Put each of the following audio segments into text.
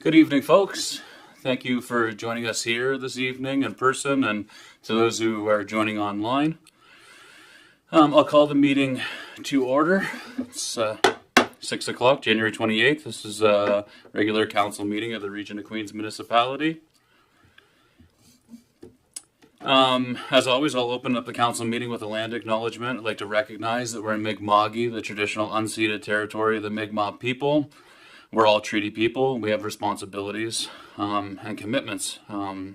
Good evening, folks. Thank you for joining us here this evening in person, and to those who are joining online. I'll call the meeting to order. It's 6 o'clock, January 28th. This is a regular council meeting of the Region of Queens Municipality. As always, I'll open up the council meeting with a land acknowledgement. I'd like to recognize that we're in Mi'kma'ki, the traditional unceded territory of the Mi'kmaq people. We're all treaty people. We have responsibilities and commitments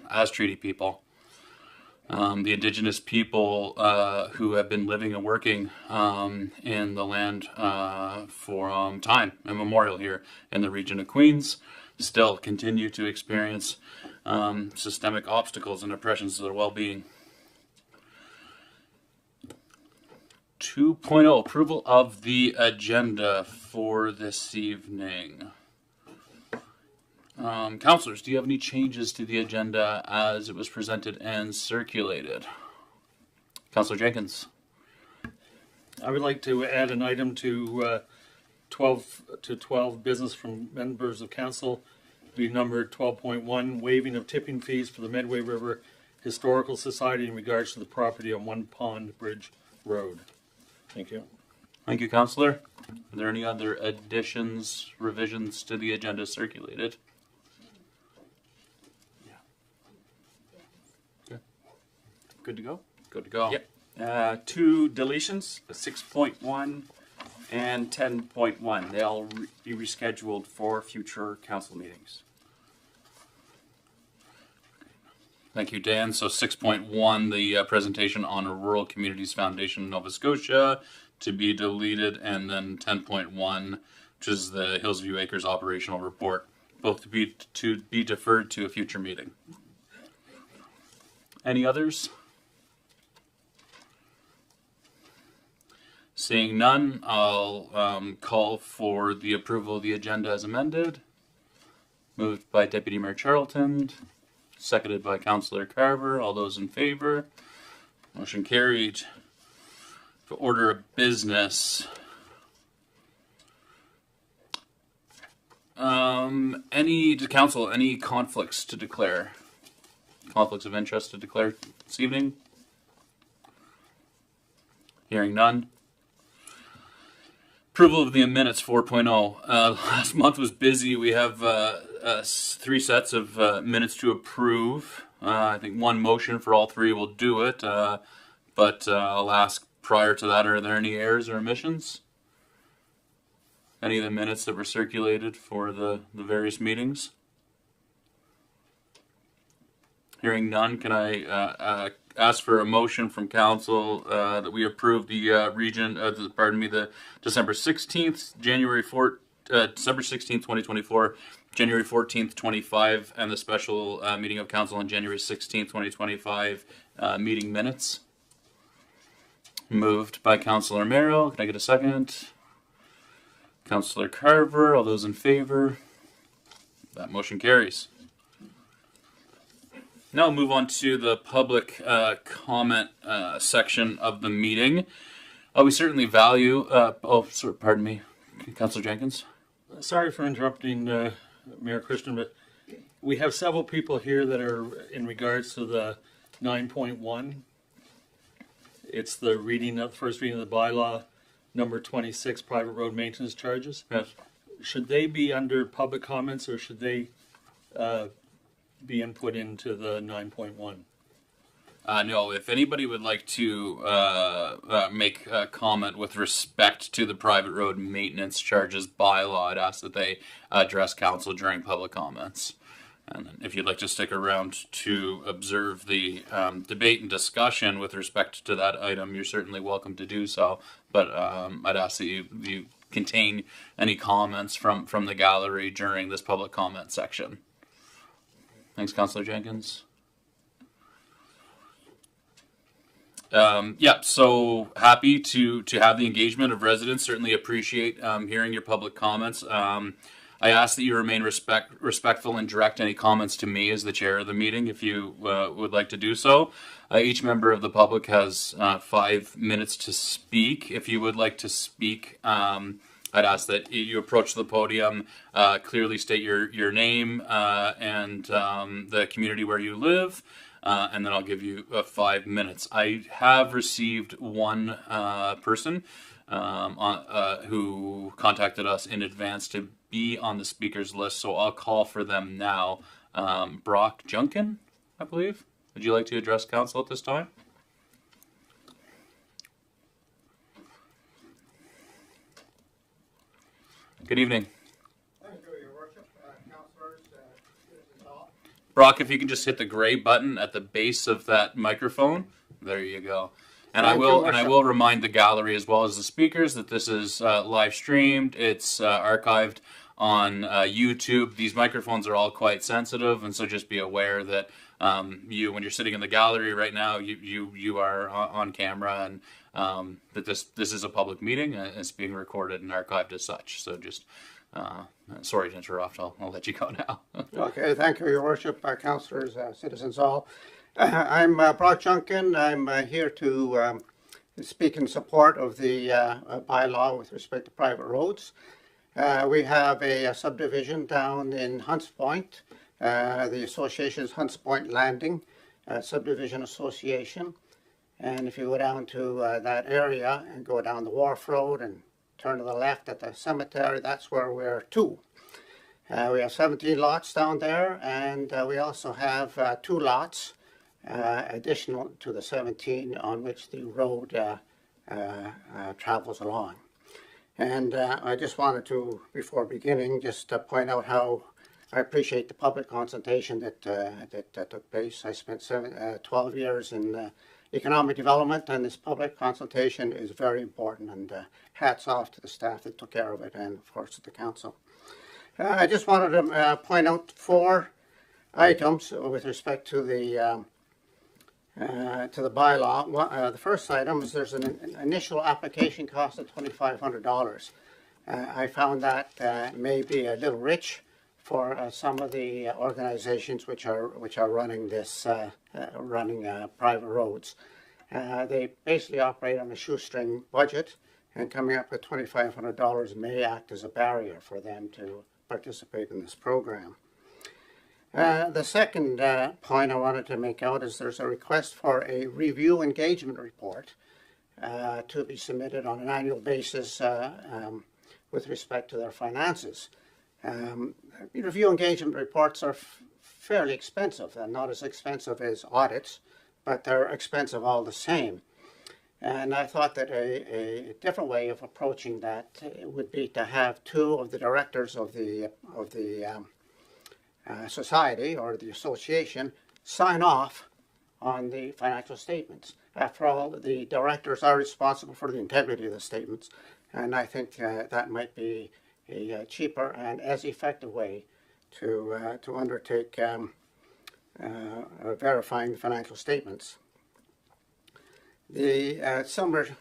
as treaty people. The indigenous people who have been living and working in the land for time immemorial here in the region of Queens still continue to experience systemic obstacles and oppressions to their well-being. 2.0 approval of the agenda for this evening. Councillors, do you have any changes to the agenda as it was presented and circulated? Councillor Jenkins. I would like to add an item to 12 business from members of council, be numbered 12.1, waiving of tipping fees for the Medway River Historical Society in regards to the property on One Pond Bridge Road. Thank you. Thank you, Councillor. Are there any other additions, revisions to the agenda circulated? Yeah. Good to go? Good to go. Yep. Two deletions, 6.1 and 10.1. They'll be rescheduled for future council meetings. Thank you, Dan. So 6.1, the presentation on a Rural Communities Foundation in Nova Scotia, to be deleted, and then 10.1, which is the Hillsview Acres operational report, both to be deferred to a future meeting. Any others? Seeing none, I'll call for the approval of the agenda as amended. Moved by Deputy Mayor Charlton, seconded by Councillor Carver. All those in favor? Motion carried. For order of business. Any conflicts to declare? Conflicts of interest to declare this evening? Hearing none. Approval of the minutes 4.0. Last month was busy. We have 3 sets of minutes to approve. I think one motion for all 3 will do it. But I'll ask prior to that, are there any errors or omissions? Any of the minutes that were circulated for the various meetings? Hearing none, can I ask for a motion from council that we approve the the December 16th, December 16th, 2024, January 14th, 25, and the special meeting of council on January 16th, 2025 meeting minutes? Moved by Councillor Merrill. Can I get a second? Councillor Carver. All those in favor? That motion carries. Now we'll move on to the public comment section of the meeting. We certainly value... pardon me. Councillor Jenkins? Sorry for interrupting, Mayor Christian, but we have several people here that are in regards to the 9.1. It's the first reading of the bylaw, number 26, private road maintenance charges. Yes. Should they be under public comments, or should they be input into the 9.1? No, if anybody would like to make a comment with respect to the private road maintenance charges bylaw, I'd ask that they address council during public comments. And if you'd like to stick around to observe the debate and discussion with respect to that item, you're certainly welcome to do so. But I'd ask that you contain any comments from the gallery during this public comment section. Thanks, Councillor Jenkins. So happy to have the engagement of residents. Certainly appreciate hearing your public comments. I ask that you remain respectful and direct any comments to me as the chair of the meeting if you would like to do so. Each member of the public has 5 minutes to speak. If you would like to speak I'd ask that you approach the podium, clearly state your name and the community where you live, and then I'll give you 5 minutes. I have received one person who contacted us in advance to be on the speakers list, so I'll call for them now. Brock Junkin, I believe. Would you like to address council at this time? Good evening. Thank you, Your Worship, councillors, citizens all. Brock, if you can just hit the gray button at the base of that microphone, there you go. And Thank you, I Worship. will remind the gallery as well as the speakers that this is live streamed. It's archived on YouTube. These microphones are all quite sensitive, and so just be aware that when you're sitting in the gallery right now, you are on camera, and that this is a public meeting and it's being recorded and archived as such. So just sorry to interrupt. I'll let you go now. Okay, thank you, Your Worship, councillors, citizens all. I'm Brock Junkin. I'm here to speak in support of the bylaw with respect to private roads. We have a subdivision down in Hunts Point. The association's Hunts Point Landing Subdivision Association. And if you go down to that area and go down the Wharf Road and turn to the left at the cemetery, that's where we're to. We have 17 lots down there, and we also have 2 lots additional to the 17 on which the road travels along. And I just wanted to, before beginning, just point out how I appreciate the public consultation that took place. I spent 12 years in economic development, and this public consultation is very important, and hats off to the staff that took care of it, and of course to the council. I just wanted to point out 4 items with respect to the bylaw. The first item is there's an initial application cost of $2,500. I found that may be a little rich for some of the organizations which are running this private roads. They basically operate on a shoestring budget, and coming up with $2,500 may act as a barrier for them to participate in this program. The second point I wanted to make out is there's a request for a review engagement report to be submitted on an annual basis with respect to their finances. Review engagement reports are fairly expensive, and not as expensive as audits, but they're expensive all the same. And I thought that a different way of approaching that would be to have 2 of the directors of the society or the association sign off on the financial statements. After all, the directors are responsible for the integrity of the statements, and I think that might be a cheaper and as effective way to undertake verifying the financial statements. The similar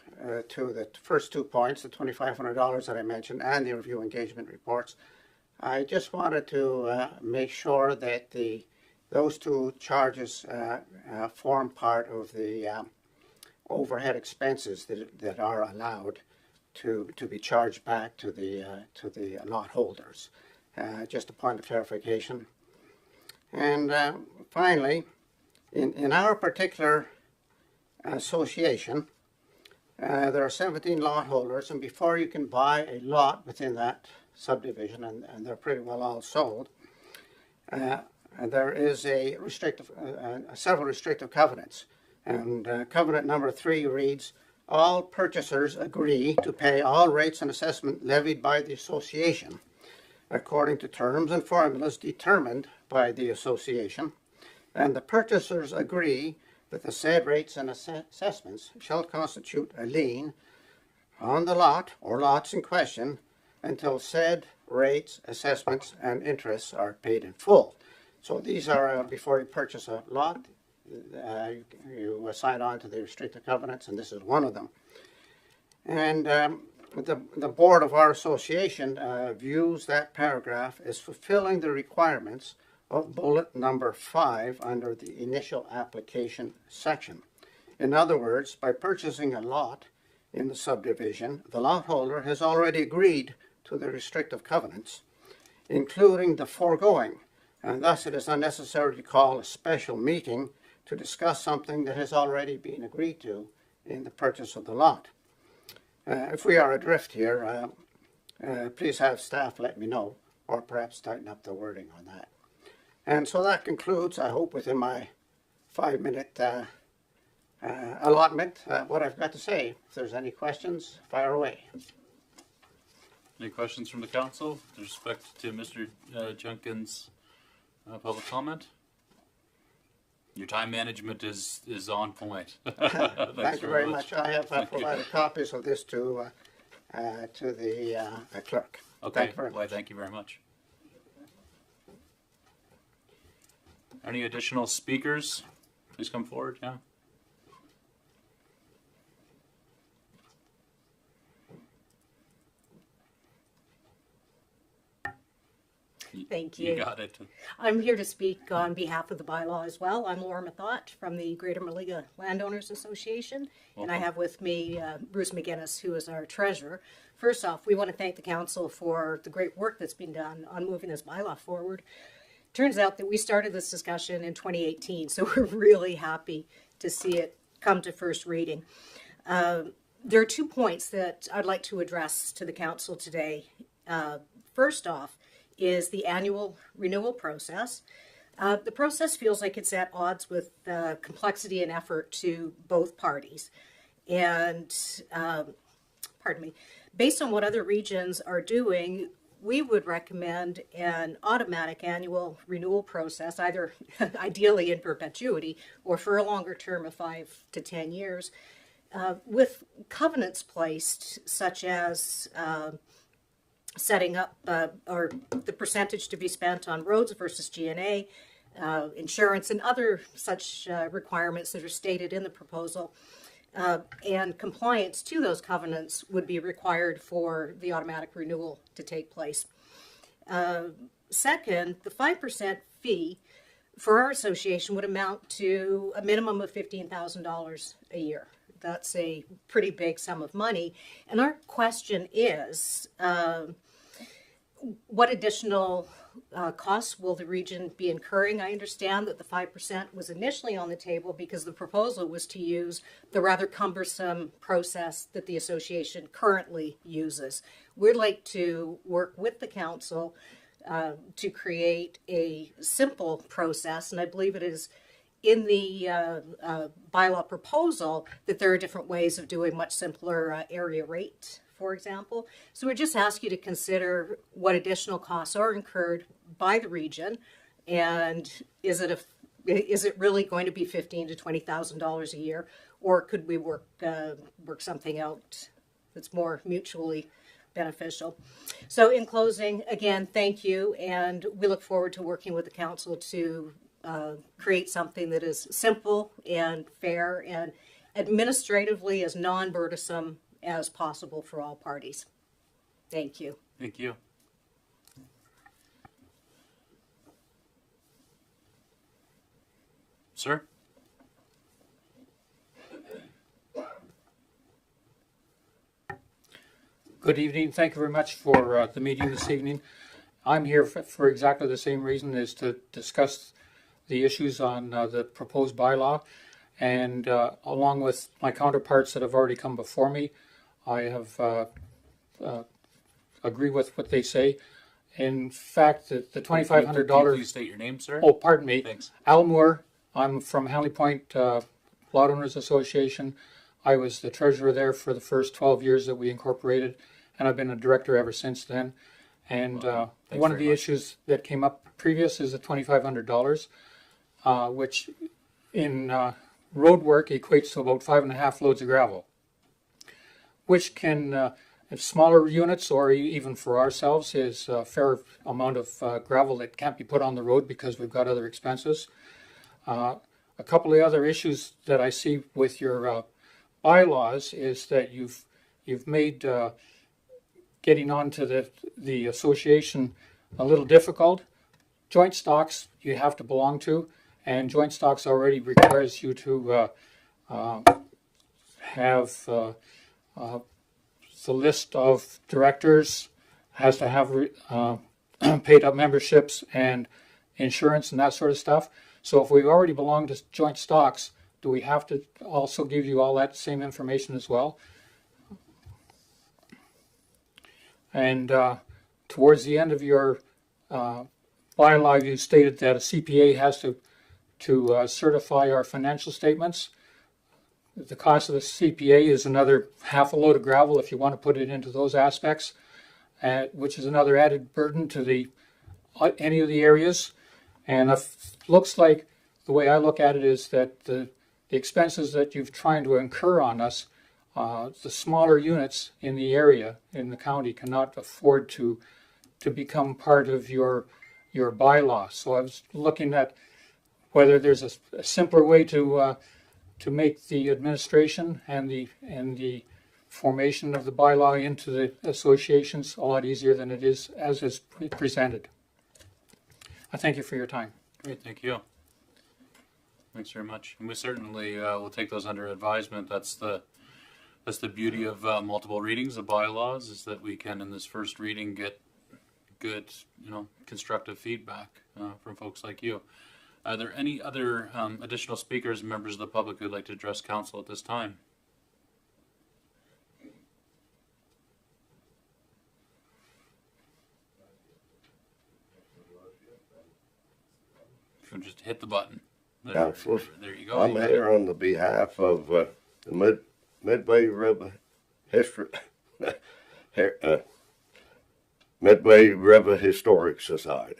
to the first 2 points, the $2,500 that I mentioned, and the review engagement reports, I just wanted to make sure that those 2 charges form part of the overhead expenses that are allowed to be charged back to the lot holders. Just a point of clarification. And finally, in our particular association, there are 17 lot holders, and before you can buy a lot within that subdivision, and they're pretty well all sold, there is several restrictive covenants. And covenant number 3 reads, all purchasers agree to pay all rates and assessment levied by the association according to terms and formulas determined by the association, and the purchasers agree that the said rates and assessments shall constitute a lien on the lot or lots in question until said rates, assessments, and interests are paid in full. So these are, before you purchase a lot, you sign on to the restrictive covenants, and this is one of them. And the board of our association views that paragraph as fulfilling the requirements of bullet number 5 under the initial application section. In other words, by purchasing a lot, in the subdivision, the lot holder has already agreed to the restrictive covenants, including the foregoing, and thus it is unnecessary to call a special meeting to discuss something that has already been agreed to in the purchase of the lot. If we are adrift here, please have staff let me know, or perhaps tighten up the wording on that. And so that concludes, I hope, within my 5-minute allotment, what I've got to say. If there's any questions, fire away. Any questions from the council with respect to Mr. Junkins' public comment? Your time management is on point. Thank you very much. I have provided copies of this to the clerk. Okay, Thank you very well, much. thank you very much. Any additional speakers? Please come forward, yeah. Thank You you. got it. I'm here to speak on behalf of the bylaw as well. I'm Laura Mathot from the Greater Maliga Landowners Association, and I Welcome. have with me Bruce McGinnis, who is our treasurer. First off, we want to thank the council for the great work that's been done on moving this bylaw forward. Turns out that we started this discussion in 2018, so we're really happy to see it come to first reading. There are 2 points that I'd like to address to the council today. First off is the annual renewal process. The process feels like it's at odds with complexity and effort to both parties. And, pardon me, based on what other regions are doing, we would recommend an automatic annual renewal process, either ideally in perpetuity or for a longer term of 5 to 10 years, with covenants placed such as setting up or the percentage to be spent on roads versus G&A, insurance, and other such requirements that are stated in the proposal. And compliance to those covenants would be required for the automatic renewal to take place. Second, the 5% fee for our association would amount to a minimum of $15,000 a year. That's a pretty big sum of money. And our question is, what additional costs will the region be incurring? I understand that the 5% was initially on the table because the proposal was to use the rather cumbersome process that the association currently uses. We'd like to work with the council to create a simple process, and I believe it is in the bylaw proposal that there are different ways of doing much simpler area rate, for example. So we just ask you to consider what additional costs are incurred by the region, and is it really going to be $15,000 to $20,000 a year, or could we work something out that's more mutually beneficial? So in closing, again, thank you, and we look forward to working with the council to create something that is simple and fair and administratively as non-burdensome as possible for all parties. Thank you. Thank you. Sir? Good evening. Thank you very much for the meeting this evening. I'm here for exactly the same reason, is to discuss the issues on the proposed bylaw, and along with my counterparts that have already come before me, I have agree with what they say. In fact, the $2,500. Please state your name, sir. Oh, pardon me. Thanks. Al Moore. I'm from Hanley Point Lot Owners Association. I was the treasurer there for the first 12 years that we incorporated, and I've been a director ever since then. And one of the issues that came up previous is the $2,500, which in road work equates to about 5.5 loads of gravel, which can, if smaller units or even for ourselves, is a fair amount of gravel that can't be put on the road because we've got other expenses. A couple of other issues that I see with your bylaws is that you've made getting onto the association a little difficult. Joint stocks you have to belong to, and joint stocks already requires you to have the list of directors has to have paid up memberships and insurance and that sort of stuff. So if we already belong to joint stocks, do we have to also give you all that same information as well? And towards the end of your bylaw, you stated that a CPA has to certify our financial statements. The cost of the CPA is another half a load of gravel if you want to put it into those aspects, which is another added burden to any of the areas. And it looks like the way I look at it is that the expenses that you've trying to incur on us, the smaller units in the area, in the county, cannot afford to become part of your bylaw. So I was looking at whether there's a simpler way to make the administration and the formation of the bylaw into the associations a lot easier than it is as is presented. I thank you for your time. Great, thank you. Thanks very much. And we certainly will take those under advisement. That's the beauty of multiple readings of bylaws, is that we can, in this first reading, get good, constructive feedback from folks like you. Are there any other additional speakers and members of the public who'd like to address council at this time? If you just hit the button. Councillors, There you go. I'm here on the behalf of the Midway River History, Midway River Historic Society.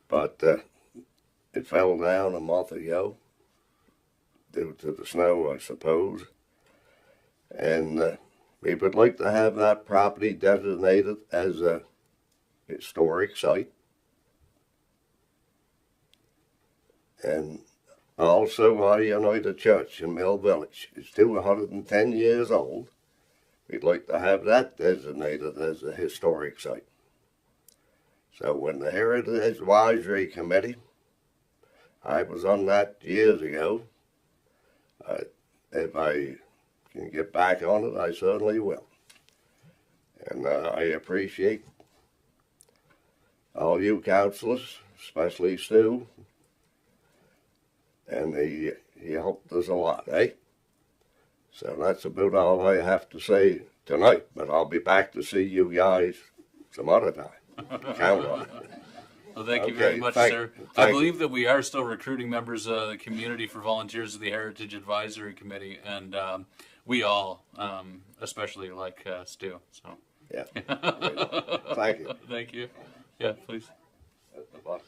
But it fell down a month ago due to the snow, I suppose. And we would like to have that property designated as a historic site. And also our United Church in Mill Village is 210 years old. We'd like to have that designated as a historic site. So when the Heritage Advisory Committee, I was on that years ago. If I can get back on it, I certainly will. And I appreciate all you councillors, especially Stu. And he helped us a lot, eh? So that's about all I have to say tonight, but I'll be back to see you guys some other time. Count on it. Well, thank you Okay, very much, thank- sir. I thank believe that we are still recruiting members of the community for volunteers of the Heritage Advisory Committee, and we all, especially like Stu. So, Yeah. Thank you. thank you. Yeah, please. At the bottom.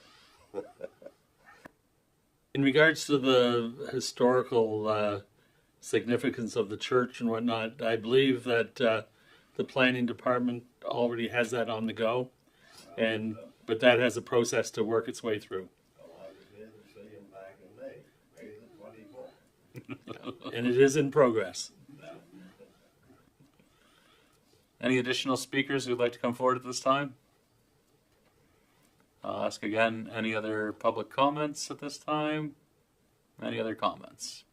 In regards to the historical significance of the church and whatnot, I believe that the planning department already has that on the go, but that has a process to work its way through. And it is in progress. Any additional speakers who'd like to come forward at this time? I'll ask again, any other public comments at this time? Any other comments?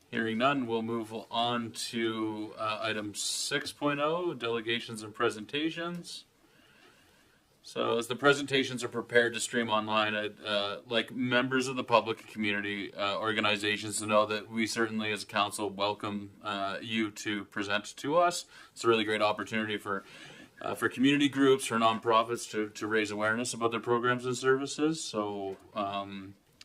Hearing none, we'll move on to item 6.0, delegations and presentations. So as the presentations are prepared to stream online, I'd like members of the public and community organizations to know that we certainly as a council welcome you to present to us. It's a really great opportunity for community groups, for nonprofits to raise awareness about their programs and services. So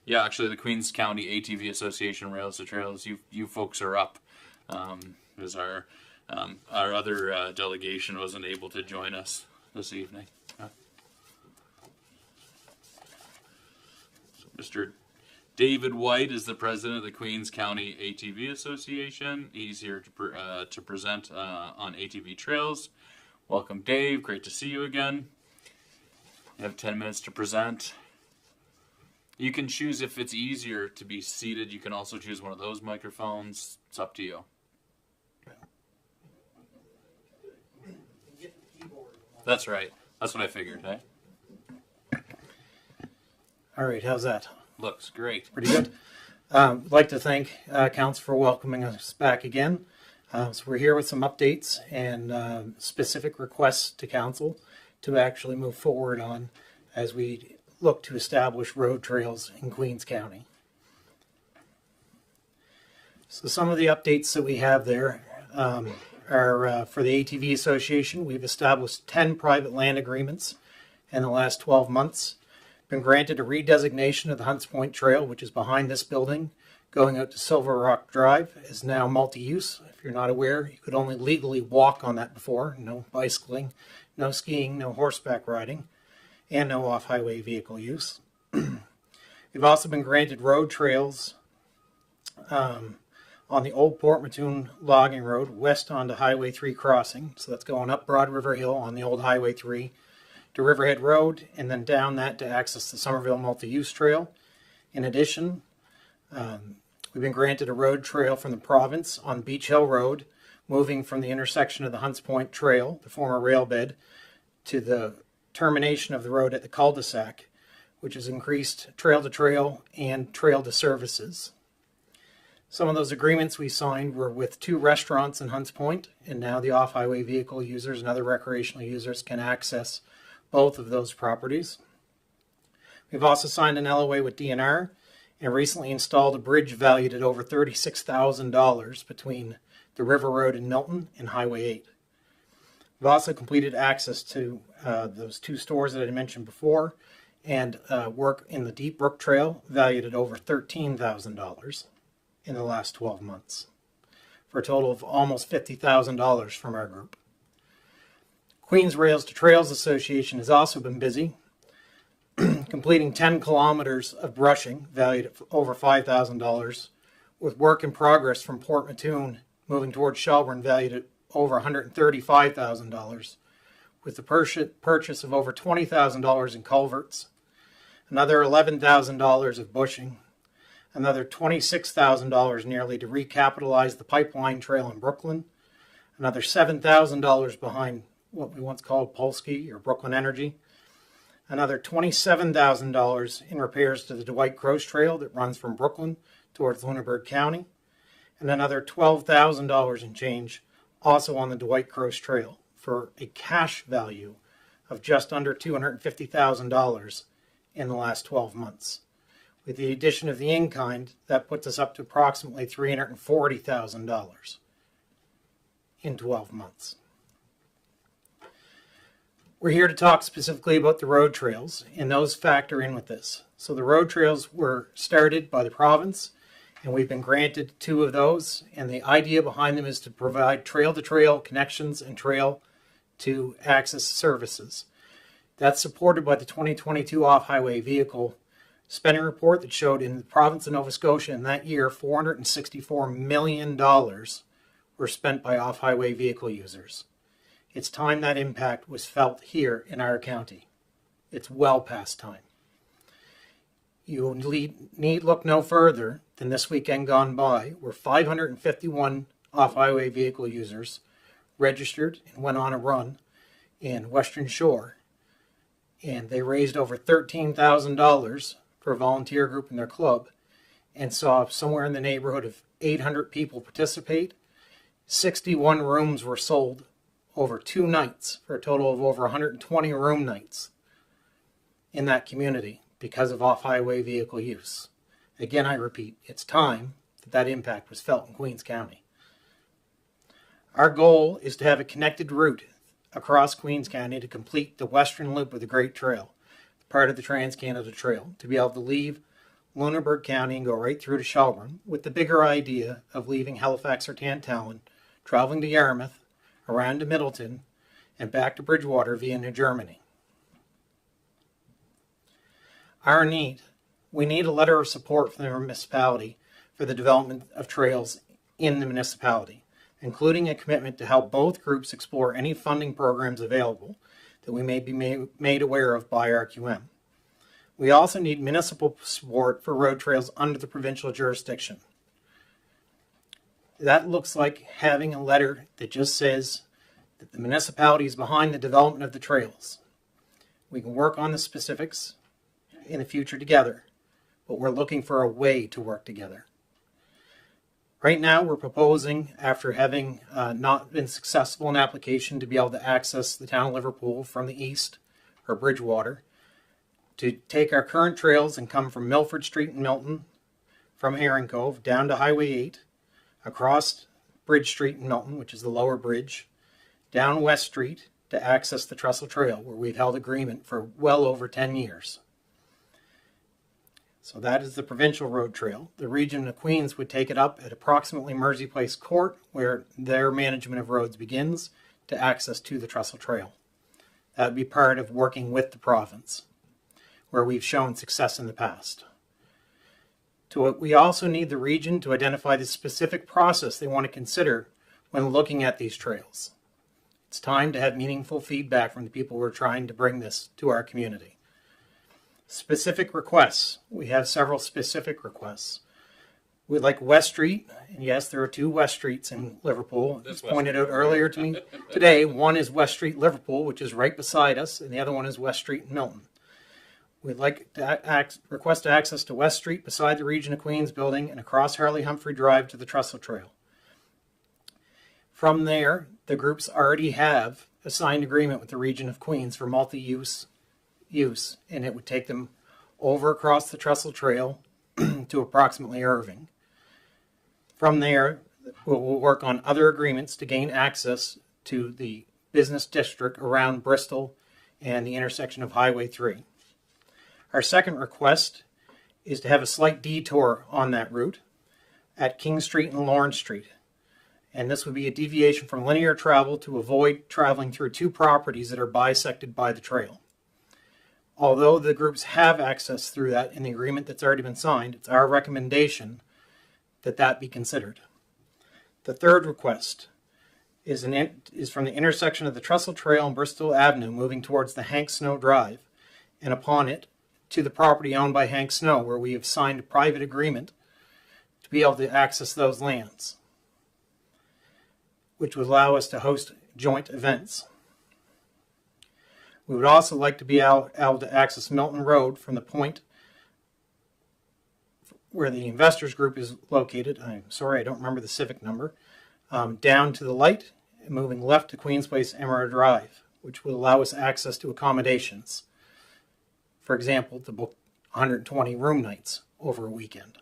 yeah, actually the Queens County ATV Association Rails to Trails, you folks are up, because our other delegation wasn't able to join us this evening. Mr. David White is the president of the Queens County ATV Association. He's here to present on ATV trails. Welcome, Dave. Great to see you again. You have 10 minutes to present. You can choose if it's easier to be seated. You can also choose one of those microphones. It's up to you. That's right. That's what I figured, hey? All right, how's that? Looks great. Pretty good. I'd like to thank Council for welcoming us back again. So we're here with some updates and specific requests to council to actually move forward on as we look to establish road trails in Queens County. So some of the updates that we have there are for the ATV Association. We've established 10 private land agreements in the last 12 months. Been granted a redesignation of the Hunts Point Trail, which is behind this building, going out to Silver Rock Drive, is now multi-use. If you're not aware, you could only legally walk on that before. No bicycling, no skiing, no horseback riding, and no off-highway vehicle use. We've also been granted road trails on the old Port Mattoon logging road west onto Highway 3 crossing. So that's going up Broad River Hill on the old Highway 3 to Riverhead Road, and then down that to access the Somerville Multi-Use Trail. In addition, we've been granted a road trail from the province on Beach Hill Road, moving from the intersection of the Hunts Point Trail, the former rail bed, to the termination of the road at the cul-de-sac, which has increased trail-to-trail and trail-to-services. Some of those agreements we signed were with 2 restaurants in Hunts Point, and now the off-highway vehicle users and other recreational users can access both of those properties. We've also signed an LOA with DNR and recently installed a bridge valued at over $36,000 between the River Road in Milton and Highway 8. We've also completed access to those 2 stores that I mentioned before, and work in the Deep Brook Trail valued at over $13,000 in the last 12 months, for a total of almost $50,000 from our group. Queens Rails to Trails Association has also been busy, completing 10 kilometers of brushing valued at over $5,000, with work in progress from Port Mattoon moving towards Shelburne valued at over $135,000, with the purchase of over $20,000 in culverts, another $11,000 of bushing, another $26,000 nearly to recapitalize the pipeline trail in Brooklyn, another $7,000 behind what we once called Polsky or Brooklyn Energy, another $27,000 in repairs to the Dwight Croce Trail that runs from Brooklyn towards Lunenburg County, and another $12,000 in change also on the Dwight Croce Trail, for a cash value of just under $250,000 in the last 12 months. With the addition of the in-kind, that puts us up to approximately $340,000 in 12 months. We're here to talk specifically about the road trails, and those factor in with this. So the road trails were started by the province, and we've been granted 2 of those, and the idea behind them is to provide trail-to-trail connections and trail-to-access services. That's supported by the 2022 off-highway vehicle spending report that showed in the province of Nova Scotia in that year, $464 million were spent by off-highway vehicle users. It's time that impact was felt here in our county. It's well past time. You need look no further than this weekend gone by, where 551 off-highway vehicle users registered and went on a run in Western Shore, and they raised over $13,000 for a volunteer group in their club, and saw somewhere in the neighborhood of 800 people participate. 61 rooms were sold over 2 nights, for a total of over 120 room nights in that community because of off-highway vehicle use. Again, I repeat, it's time that impact was felt in Queens County. Our goal is to have a connected route across Queens County to complete the western loop of the Great Trail, part of the Trans-Canada Trail, to be able to leave Lunenburg County and go right through to Shelburne, with the bigger idea of leaving Halifax or Tantallon, traveling to Yarmouth, around to Middleton, and back to Bridgewater via New Germany. We need a letter of support from the municipality for the development of trails in the municipality, including a commitment to help both groups explore any funding programs available that we may be made aware of by RQM. We also need municipal support for road trails under the provincial jurisdiction. That looks like having a letter that just says that the municipality is behind the development of the trails. We can work on the specifics in the future together, but we're looking for a way to work together. Right now, we're proposing, after having not been successful in application, to be able to access the town of Liverpool from the east, or Bridgewater, to take our current trails and come from Milford Street in Milton, from Herring Cove, down to Highway 8, across Bridge Street in Milton, which is the lower bridge, down West Street to access the Trestle Trail, where we've held agreement for well over 10 years. So that is the provincial road trail. The region of Queens would take it up at approximately Mersey Place Court, where their management of roads begins, to access to the Trestle Trail. That would be part of working with the province, where we've shown success in the past. We also need the region to identify the specific process they want to consider when looking at these trails. It's time to have meaningful feedback from the people who are trying to bring this to our community. Specific requests. We have several specific requests. We'd like West Street, and yes, there are 2 West Streets in Liverpool. As pointed out earlier to me today, one is West Street Liverpool, which is right beside us, and the other one is West Street in Milton. We'd like to request access to West Street beside the Region of Queens building and across Harley Humphrey Drive to the Trestle Trail. From there, the groups already have a signed agreement with the Region of Queens for multi-use, and it would take them over across the Trestle Trail to approximately Irving. From there, we'll work on other agreements to gain access to the business district around Bristol and the intersection of Highway 3. Our second request is to have a slight detour on that route at King Street and Lawrence Street. And this would be a deviation from linear travel to avoid traveling through 2 properties that are bisected by the trail. Although the groups have access through that in the agreement that's already been signed, it's our recommendation that that be considered. The third request is from the intersection of the Trestle Trail and Bristol Avenue moving towards the Hank Snow Drive, and upon it to the property owned by Hank Snow, where we have signed a private agreement to be able to access those lands, which would allow us to host joint events. We would also like to be able to access Milton Road from the point where the investors group is located. I'm sorry, I don't remember the civic number. Down to the light and moving left to Queens Place Emerald Drive, which would allow us access to accommodations. For example, to book 120 room nights over a weekend.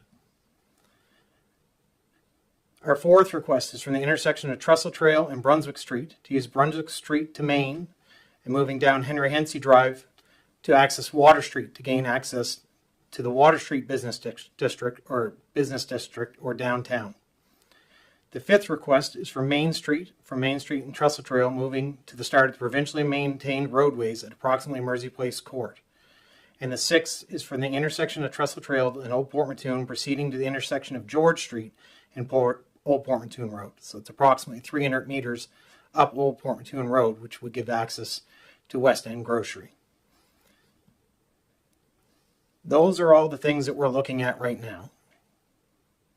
Our fourth request is from the intersection of Trestle Trail and Brunswick Street to use Brunswick Street to Main and moving down Henry Hensey Drive to access Water Street to gain access to the Water Street Business District or downtown. The fifth request is from Main Street and Trestle Trail moving to the start of the provincially maintained roadways at approximately Mersey Place Court. And the sixth is from the intersection of Trestle Trail and Old Port Mattoon proceeding to the intersection of George Street and Old Port Mattoon Road. So it's approximately 300 meters up Old Port Mattoon Road, which would give access to West End Grocery. Those are all the things that we're looking at right now.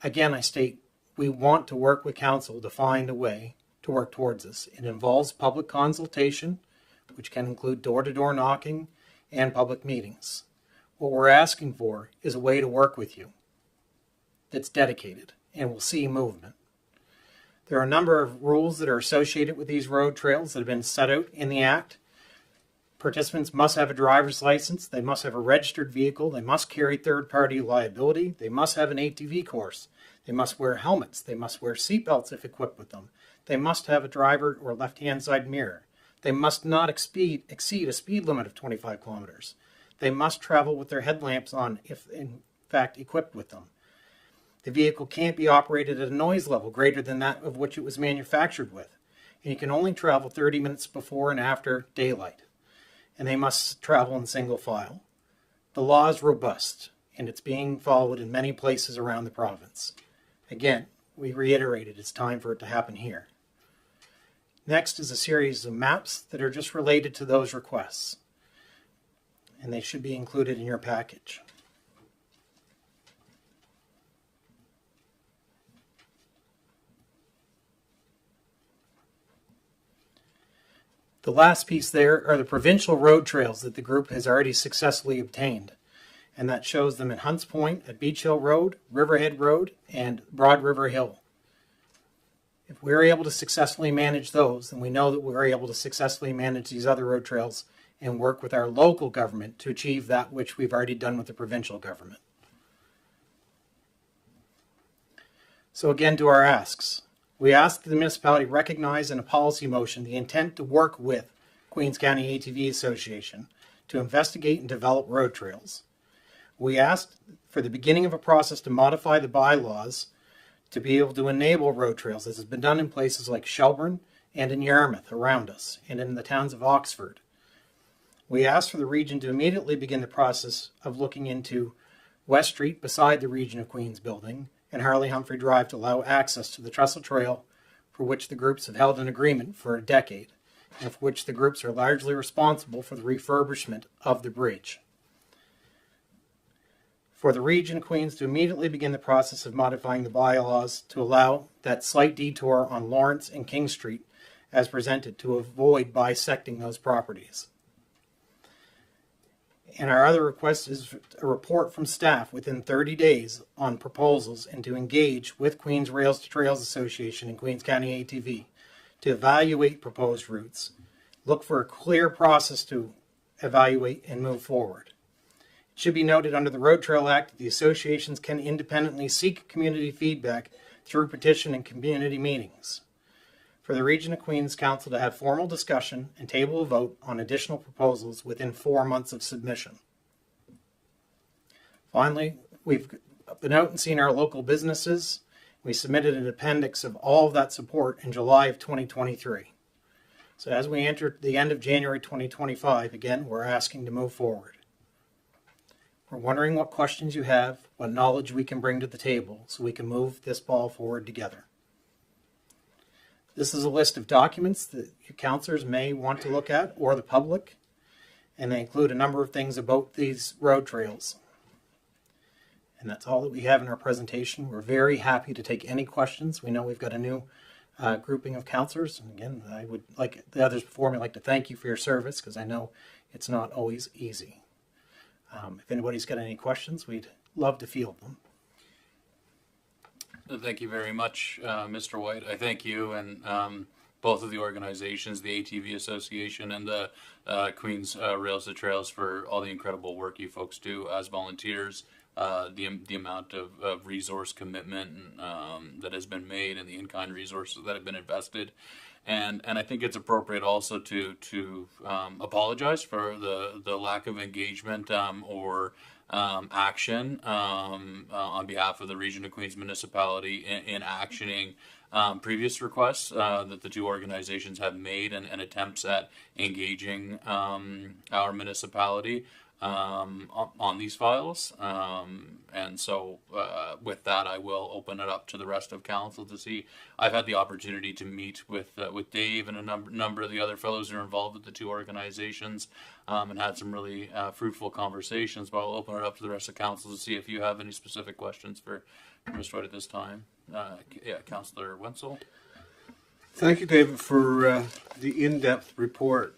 Again, I state we want to work with council to find a way to work towards this. It involves public consultation, which can include door-to-door knocking and public meetings. What we're asking for is a way to work with you that's dedicated and will see movement. There are a number of rules that are associated with these road trails that have been set out in the Act. Participants must have a driver's license, they must have a registered vehicle, they must carry third-party liability, they must have an ATV course, they must wear helmets, they must wear seatbelts if equipped with them, they must have a driver or left-hand side mirror, they must not exceed a speed limit of 25 kilometers, they must travel with their headlamps on if in fact equipped with them. The vehicle can't be operated at a noise level greater than that of which it was manufactured with, and you can only travel 30 minutes before and after daylight. And they must travel in single file. The law is robust, and it's being followed in many places around the province. Again, we reiterated it's time for it to happen here. Next is a series of maps that are just related to those requests, and they should be included in your package. The last piece there are the provincial road trails that the group has already successfully obtained. And that shows them at Hunts Point, at Beach Hill Road, Riverhead Road, and Broad River Hill If we're able to successfully manage those, then we know that we're able to successfully manage these other road trails and work with our local government to achieve that which we've already done with the provincial government. So again, to our asks. We ask that the municipality recognize in a policy motion the intent to work with Queens County ATV Association to investigate and develop road trails. We asked for the beginning of a process to modify the bylaws to be able to enable road trails, as has been done in places like Shelburne and in Yarmouth around us, and in the towns of Oxford. We asked for the region to immediately begin the process of looking into West Street beside the Region of Queens building and Harley Humphrey Drive to allow access to the trestle trail, for which the groups have held an agreement for a decade, and for which the groups are largely responsible for the refurbishment of the bridge. For the Region of Queens to immediately begin the process of modifying the bylaws to allow that slight detour on Lawrence and King Street as presented to avoid bisecting those properties. And our other request is a report from staff within 30 days on proposals and to engage with Queens Rails to Trails Association and Queens County ATV to evaluate proposed routes, look for a clear process to evaluate and move forward. It should be noted under the Road Trail Act that the associations can independently seek community feedback through petition and community meetings. For the Region of Queens Council to have formal discussion and table a vote on additional proposals within 4 months of submission. Finally, we've been out and seen our local businesses. We submitted an appendix of all of that support in July of 2023. So as we enter the end of January 2025, again, we're asking to move forward. We're wondering what questions you have, what knowledge we can bring to the table so we can move this ball forward together. This is a list of documents that your councillors may want to look at, or the public, and they include a number of things about these road trails. And that's all that we have in our presentation. We're very happy to take any questions. We know we've got a new grouping of councillors. And again, I would, like the others before me, like to thank you for your service, because I know it's not always easy. If anybody's got any questions, we'd love to field them. Thank you very much, Mr. White. I thank you and both of the organizations, the ATV Association and the Queens Rails to Trails, for all the incredible work you folks do as volunteers, the amount of resource commitment that has been made and the in-kind resources that have been invested. And I think it's appropriate also to apologize for the lack of engagement or action on behalf of the Region of Queens Municipality in actioning previous requests that the two organizations have made and attempts at engaging our municipality on these files. And so with that, I will open it up to the rest of council to see. I've had the opportunity to meet with Dave and a number of the other fellows who are involved with the two organizations and had some really fruitful conversations, but I'll open it up to the rest of council to see if you have any specific questions for Mr. White at this time. Councillor Wenzel. Thank you, David, for the in-depth report.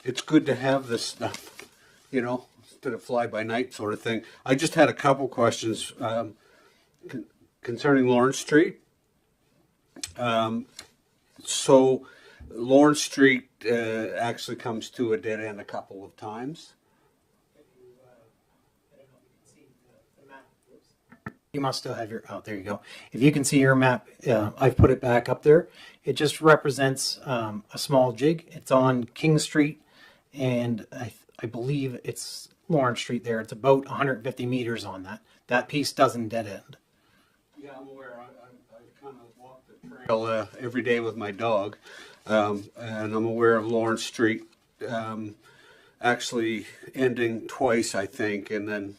It's good to have this stuff, you know, instead of fly-by-night sort of thing. I just had a couple questions concerning Lawrence Street. So Lawrence Street actually comes to a dead end a couple of times. You must still have your, oh, there you go. If you can see your map, I've put it back up there. It just represents a small jig. It's on King Street, and I believe it's Lawrence Street there. It's about 150 meters on that. That piece doesn't dead end. Yeah, I'm aware. I kind of walk the trail every day with my dog, and I'm aware of Lawrence Street actually ending twice, I think, and then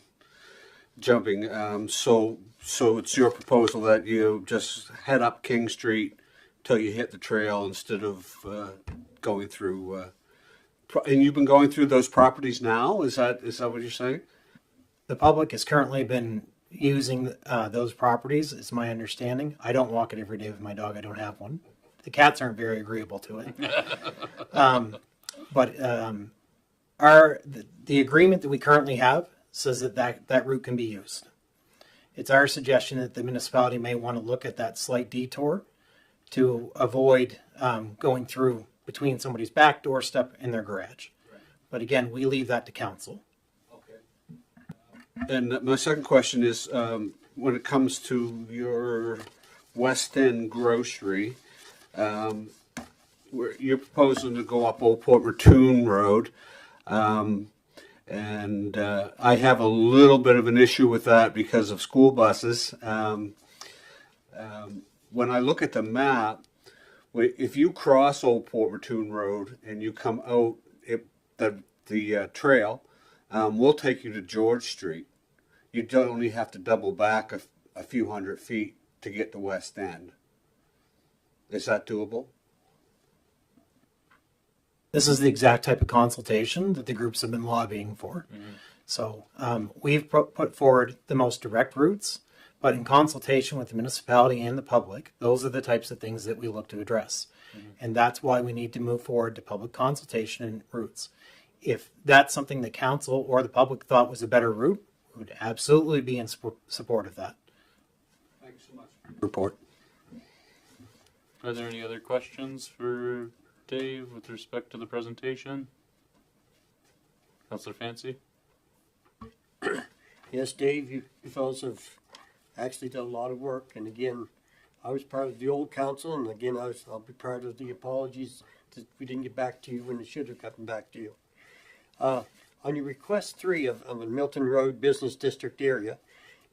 jumping. So it's your proposal that you just head up King Street till you hit the trail instead of going through. And you've been going through those properties now? Is that what you're saying? The public has currently been using those properties, is my understanding. I don't walk it every day with my dog. I don't have one. The cats aren't very agreeable to it. But the agreement that we currently have says that route can be used. It's our suggestion that the municipality may want to look at that slight detour to avoid going through between somebody's back doorstep and their garage. But again, we leave that to council. And my second question is, when it comes to your West End grocery, you're proposing to go up Old Port Mattoon Road. And I have a little bit of an issue with that because of school buses. When I look at the map, if you cross Old Port Mattoon Road and you come out the trail, we'll take you to George Street. You don't only have to double back a few hundred feet to get to West End. Is that doable? This is the exact type of consultation that the groups have been lobbying for. So we've put forward the most direct routes, but in consultation with the municipality and the public, those are the types of things that we look to address. And that's why we need to move forward to public consultation and routes. If that's something the council or the public thought was a better route, we would absolutely be in support of that. Thanks so much. Report. Are there any other questions for Dave with respect to the presentation? Councillor Fancy? Yes, Dave, you fellows have actually done a lot of work. And again, I was part of the old council, and again, I'll be part of the apologies that we didn't get back to you when it should have gotten back to you. On your request 3 of a Milton Road Business District area,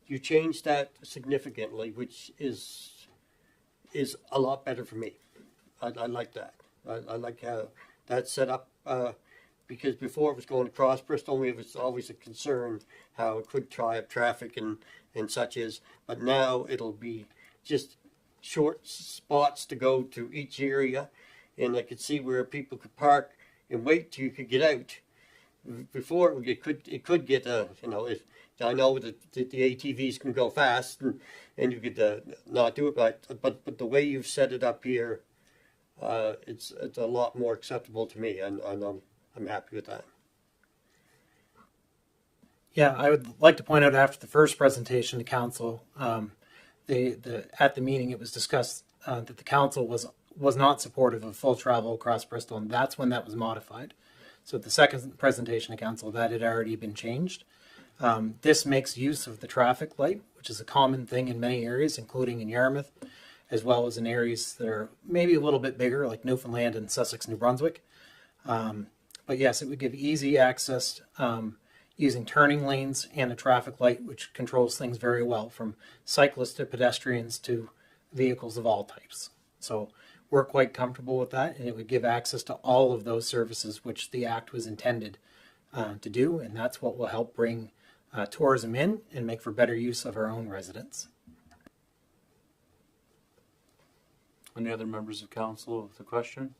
you changed that significantly, which is a lot better for me. I like that. I like how that's set up, because before it was going across Bristol, it was always a concern how it could tie up traffic and such as, but now it'll be just short spots to go to each area, and I could see where people could park and wait till you could get out. Before it could get I know that the ATVs can go fast and you could not do it, but the way you've set it up here, it's a lot more acceptable to me, and I'm happy with that. Yeah, I would like to point out after the first presentation to council, at the meeting it was discussed that the council was not supportive of full travel across Bristol, and that's when that was modified. So at the second presentation to council, that had already been changed. This makes use of the traffic light, which is a common thing in many areas, including in Yarmouth, as well as in areas that are maybe a little bit bigger, like Newfoundland and Sussex, New Brunswick. But yes, it would give easy access using turning lanes and a traffic light, which controls things very well, from cyclists to pedestrians to vehicles of all types. So we're quite comfortable with that, and it would give access to all of those services which the Act was intended to do, and that's what will help bring tourism in and make for better use of our own residents. Any other members of council with a question?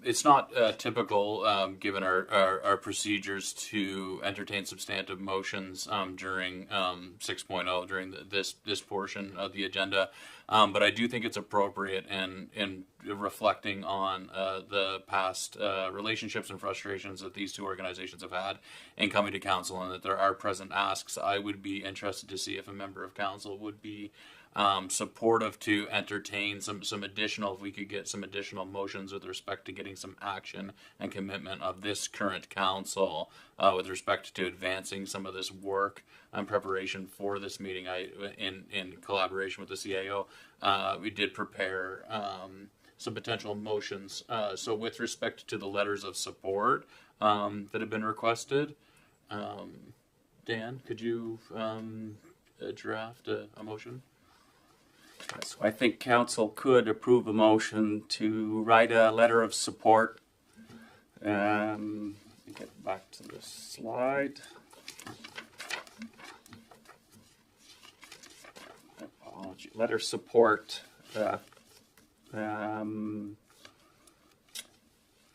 It's not typical, given our procedures, to entertain substantive motions during 6.0 during this portion of the agenda, but I do think it's appropriate in reflecting on the past relationships and frustrations that these two organizations have had in coming to council, and that there are present asks. I would be interested to see if a member of council would be supportive to entertain some additional, if we could get some additional motions with respect to getting some action and commitment of this current council with respect to advancing some of this work and preparation for this meeting. In collaboration with the CAO, we did prepare some potential motions. So with respect to the letters of support that have been requested, Dan, could you draft a motion? So I think council could approve a motion to write a letter of support. Let me get back to the slide. Apology. Letter of support for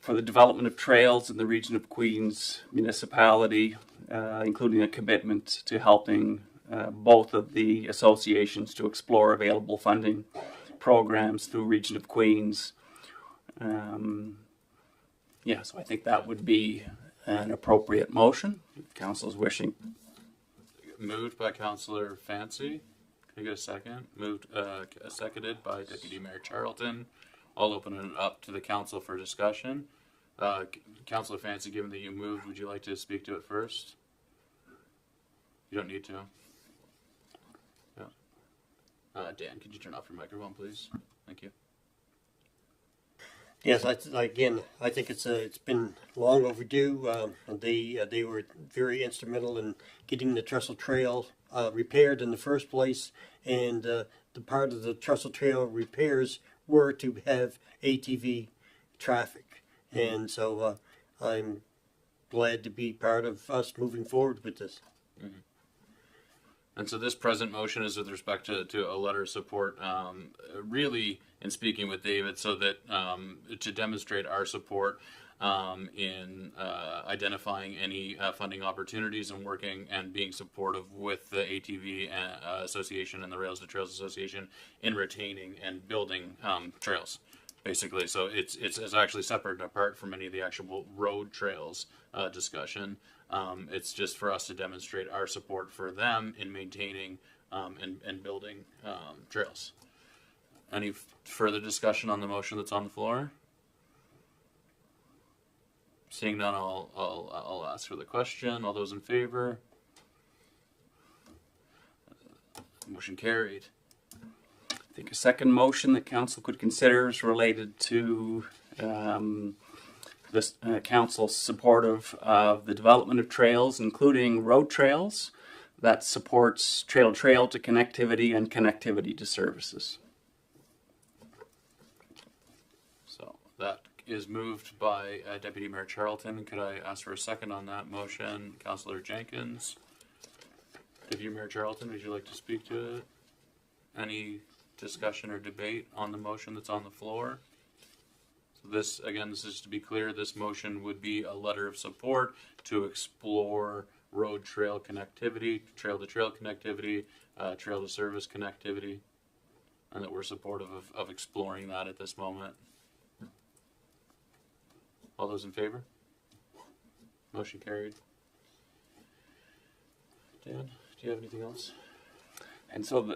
the development of trails in the region of Queens Municipality, including a commitment to helping both of the associations to explore available funding programs through region of Queens. So I think that would be an appropriate motion. If council's wishing. Moved by Councillor Fancy. Can I get a second? Moved, seconded by Deputy Mayor Charlton. I'll open it up to the council for discussion. Councillor Fancy, given that you moved, would you like to speak to it first? You don't need to. Yeah. Dan, could you turn off your microphone, please? Thank you. Yes, I think it's been long overdue. They were very instrumental in getting the trestle trail repaired in the first place, and the part of the trestle trail repairs were to have ATV traffic, and so I'm glad to be part of us moving forward with this. Mm-hmm. And so this present motion is with respect to a letter of support, really in speaking with David, so that to demonstrate our support in identifying any funding opportunities and working and being supportive with the ATV Association and the Rails to Trails Association in retaining and building trails, basically. So it's actually separate and apart from any of the actual road trails discussion. It's just for us to demonstrate our support for them in maintaining and building trails. Any further discussion on the motion that's on the floor? Seeing none, I'll ask for the question. All those in favor? Motion carried. I think a second motion that council could consider is related to this council's support of the development of trails, including road trails, that supports trail to connectivity and connectivity to services. So that is moved by Deputy Mayor Charlton. Could I ask for a second on that motion? Councillor Jenkins. Deputy Mayor Charlton, would you like to speak to it? Any discussion or debate on the motion that's on the floor? So this is to be clear, this motion would be a letter of support to explore road trail connectivity, trail to trail connectivity, trail to service connectivity, and that we're supportive of exploring that at this moment. All those in favor? Motion carried. Dan, do you have anything else? And so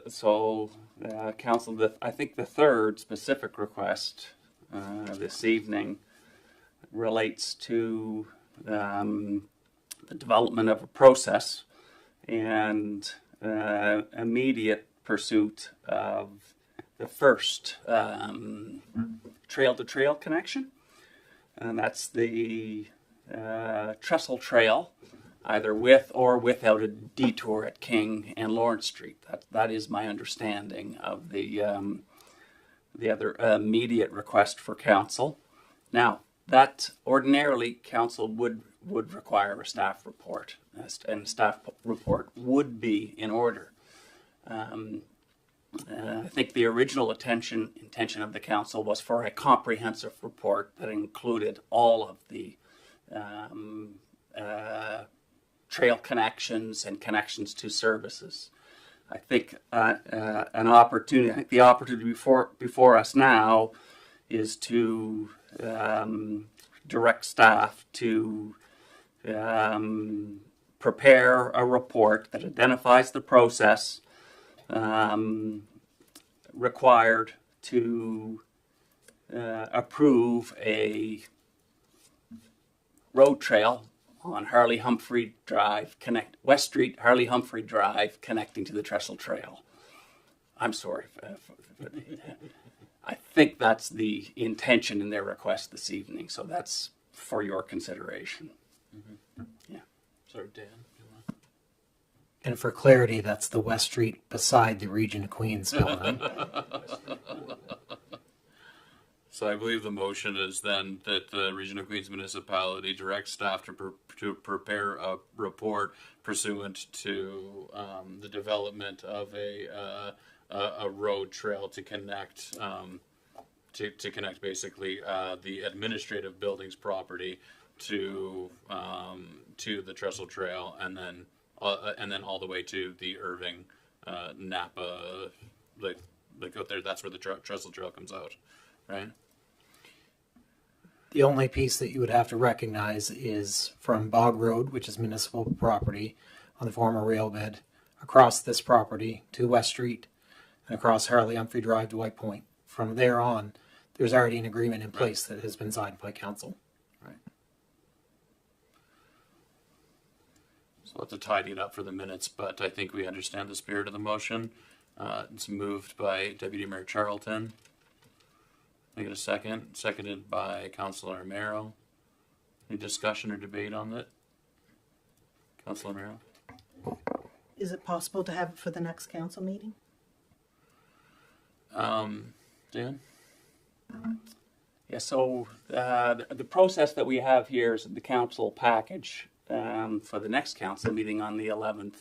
council, I think the third specific request this evening relates to the development of a process and immediate pursuit of the first trail-to-trail connection, and that's the trestle trail, either with or without a detour at King and Lawrence Street. That is my understanding of the other immediate request for council. Now, that ordinarily council would require a staff report, and a staff report would be in order. I think the original intention of the council was for a comprehensive report that included all of the trail connections and connections to services. I think the opportunity before us now is to direct staff to prepare a report that identifies the process required to approve a road trail on Harley Humphrey Drive, West Street, Harley Humphrey Drive, connecting to the Trestle Trail. I'm sorry. I think that's the intention in their request this evening, so that's for your consideration. Mm-hmm. Yeah. Sorry, Dan. And for clarity, that's the West Street beside the Region of Queens building. So I believe the motion is then that the Region of Queens Municipality directs staff to prepare a report pursuant to the development of a road trail to connect to connect basically the administrative buildings property to the Trestle Trail, and then all the way to the Irving Napa, like out there. That's where the Trestle Trail comes out, right? The only piece that you would have to recognize is from Bog Road, which is municipal property on the former rail bed, across this property to West Street, and across Harley Humphrey Drive to White Point. From there on, there's already an agreement in place that has been signed by council. Right. So we'll have to tidy it up for the minutes, but I think we understand the spirit of the motion. It's moved by Deputy Mayor Charlton. Can I get a second? Seconded by Councillor Romero. Any discussion or debate on it? Councillor Romero? Is it possible to have it for the next council meeting? Dan? Yeah, so the process that we have here is the council package for the next council meeting on the 11th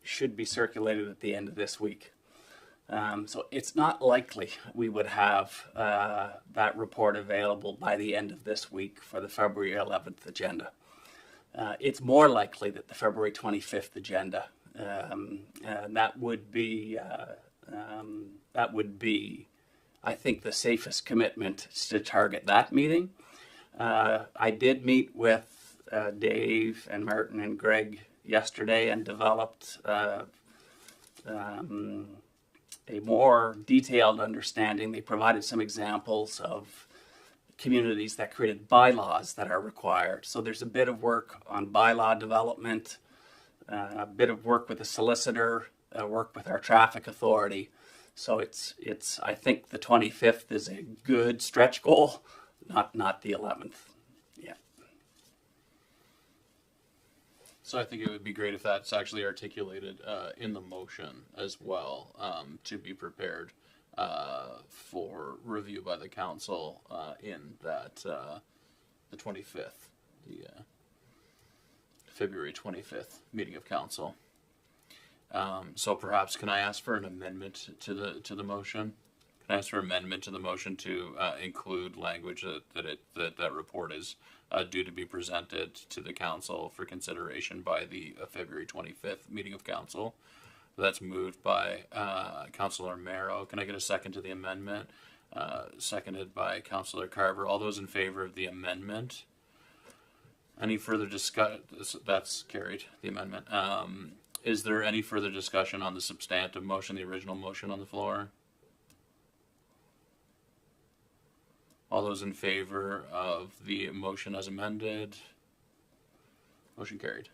should be circulated at the end of this week. So it's not likely we would have that report available by the end of this week for the February 11th agenda. It's more likely that the February 25th agenda, and that would be, I think, the safest commitment to target that meeting. I did meet with Dave and Martin and Greg yesterday and developed a more detailed understanding. They provided some examples of communities that created bylaws that are required. So there's a bit of work on bylaw development, a bit of work with the solicitor, work with our traffic authority. So it's I think the 25th is a good stretch goal, not the 11th. Yeah. So I think it would be great if that's actually articulated in the motion as well, to be prepared for review by the council in that the 25th, the February 25th meeting of council. So perhaps can I ask for an amendment to the motion? Can I ask for amendment to the motion to include language that report is due to be presented to the council for consideration by the February 25th meeting of council? That's moved by Councillor Romero. Can I get a second to the amendment? Seconded by Councillor Carver. All those in favor of the amendment? Any further discussion? That's carried, the amendment. Is there any further discussion on the substantive motion, the original motion on the floor? All those in favor of the motion as amended? Motion carried.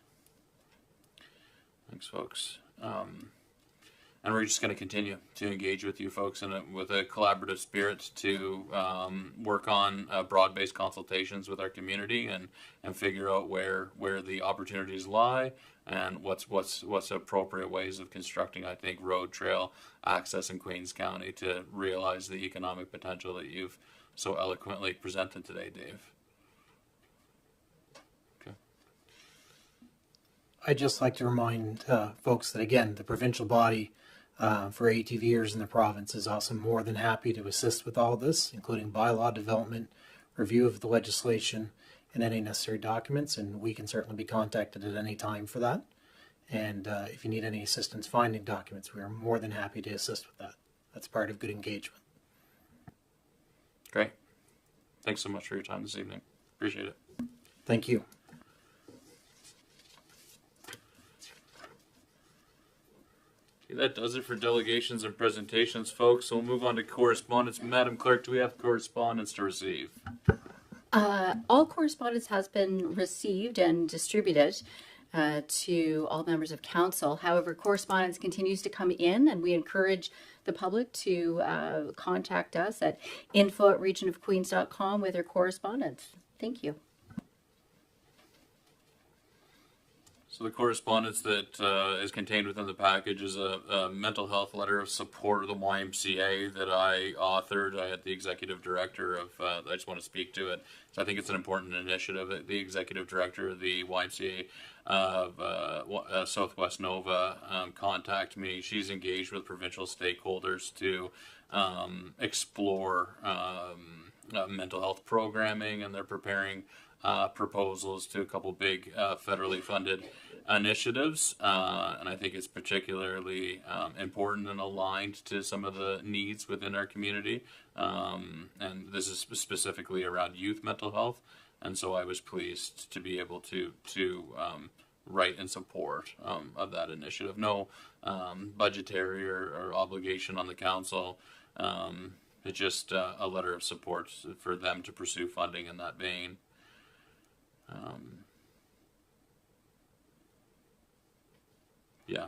Thanks, folks. And we're just going to continue to engage with you folks with a collaborative spirit to work on broad-based consultations with our community and figure out where the opportunities lie and what's appropriate ways of constructing, I think, road trail access in Queens County to realize the economic potential that you've so eloquently presented today, Dave. Okay. I'd just like to remind folks that, again, the provincial body for ATVers in the province is also more than happy to assist with all this, including bylaw development, review of the legislation, and any necessary documents, and we can certainly be contacted at any time for that. And if you need any assistance finding documents, we are more than happy to assist with that. That's part of good engagement. Great. Thanks so much for your time this evening. Appreciate it. Thank you. Okay, that does it for delegations and presentations, folks. So we'll move on to correspondence. Madam Clerk, do we have correspondence to receive? All correspondence has been received and distributed to all members of council. However, correspondence continues to come in, and we encourage the public to contact us at info@regionofqueens.com with their correspondence. Thank you. So the correspondence that is contained within the package is a mental health letter of support of the YMCA that I authored. I had the executive director of, I just want to speak to it. So I think it's an important initiative. The executive director of the YMCA of Southwest Nova contacted me. She's engaged with provincial stakeholders to explore mental health programming, and they're preparing proposals to a couple big federally funded initiatives, and I think it's particularly important and aligned to some of the needs within our community. and this is specifically around youth mental health. And so I was pleased to be able to write in support of that initiative. No budgetary or obligation on the council. It's just a letter of support for them to pursue funding in that vein. Yeah,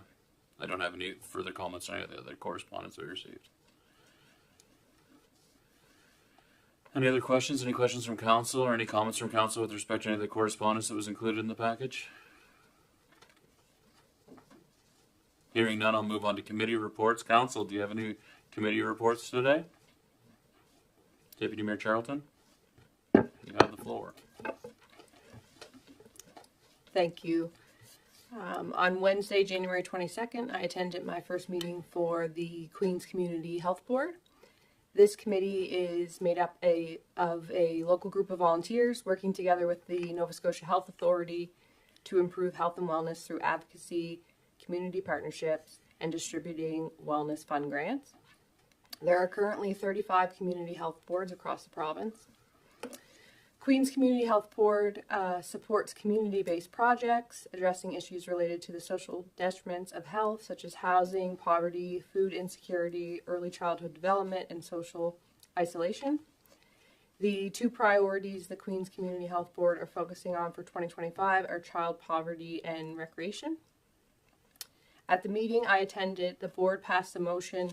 I don't have any further comments on any of the other correspondence we received. Any other questions? Any questions from council or any comments from council with respect to any of the correspondence that was included in the package? Hearing none, I'll move on to committee reports. Council, do you have any committee reports today? Deputy Mayor Charlton, you have the floor. Thank you. On Wednesday, January 22nd, I attended my first meeting for the Queens Community Health Board. This committee is made up of a local group of volunteers working together with the Nova Scotia Health Authority to improve health and wellness through advocacy, community partnerships, and distributing wellness fund grants. There are currently 35 community health boards across the province. Queens Community Health Board supports community-based projects addressing issues related to the social detriments of health, such as housing, poverty, food insecurity, early childhood development, and social isolation. The two priorities the Queens Community Health Board are focusing on for 2025 are child poverty and recreation. At the meeting I attended, the board passed a motion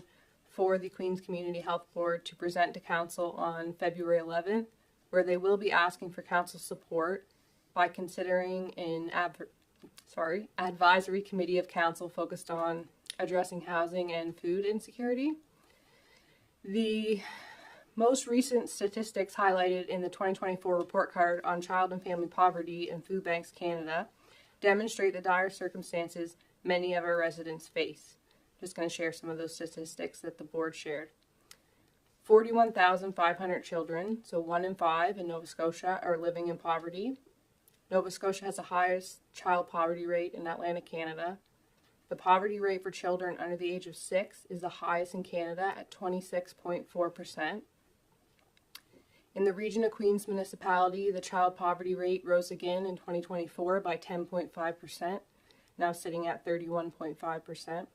for the Queens Community Health Board to present to council on February 11th, where they will be asking for council support by considering an advisory committee of council focused on addressing housing and food insecurity. The most recent statistics highlighted in the 2024 report card on child and family poverty and Food Banks Canada demonstrate the dire circumstances many of our residents face. I'm just going to share some of those statistics that the board shared. 41,500 children, so 1 in 5 in Nova Scotia, are living in poverty. Nova Scotia has the highest child poverty rate in Atlantic Canada. The poverty rate for children under the age of 6 is the highest in Canada at 26.4%. In the region of Queens Municipality, the child poverty rate rose again in 2024 by 10.5%, now sitting at 31.5%.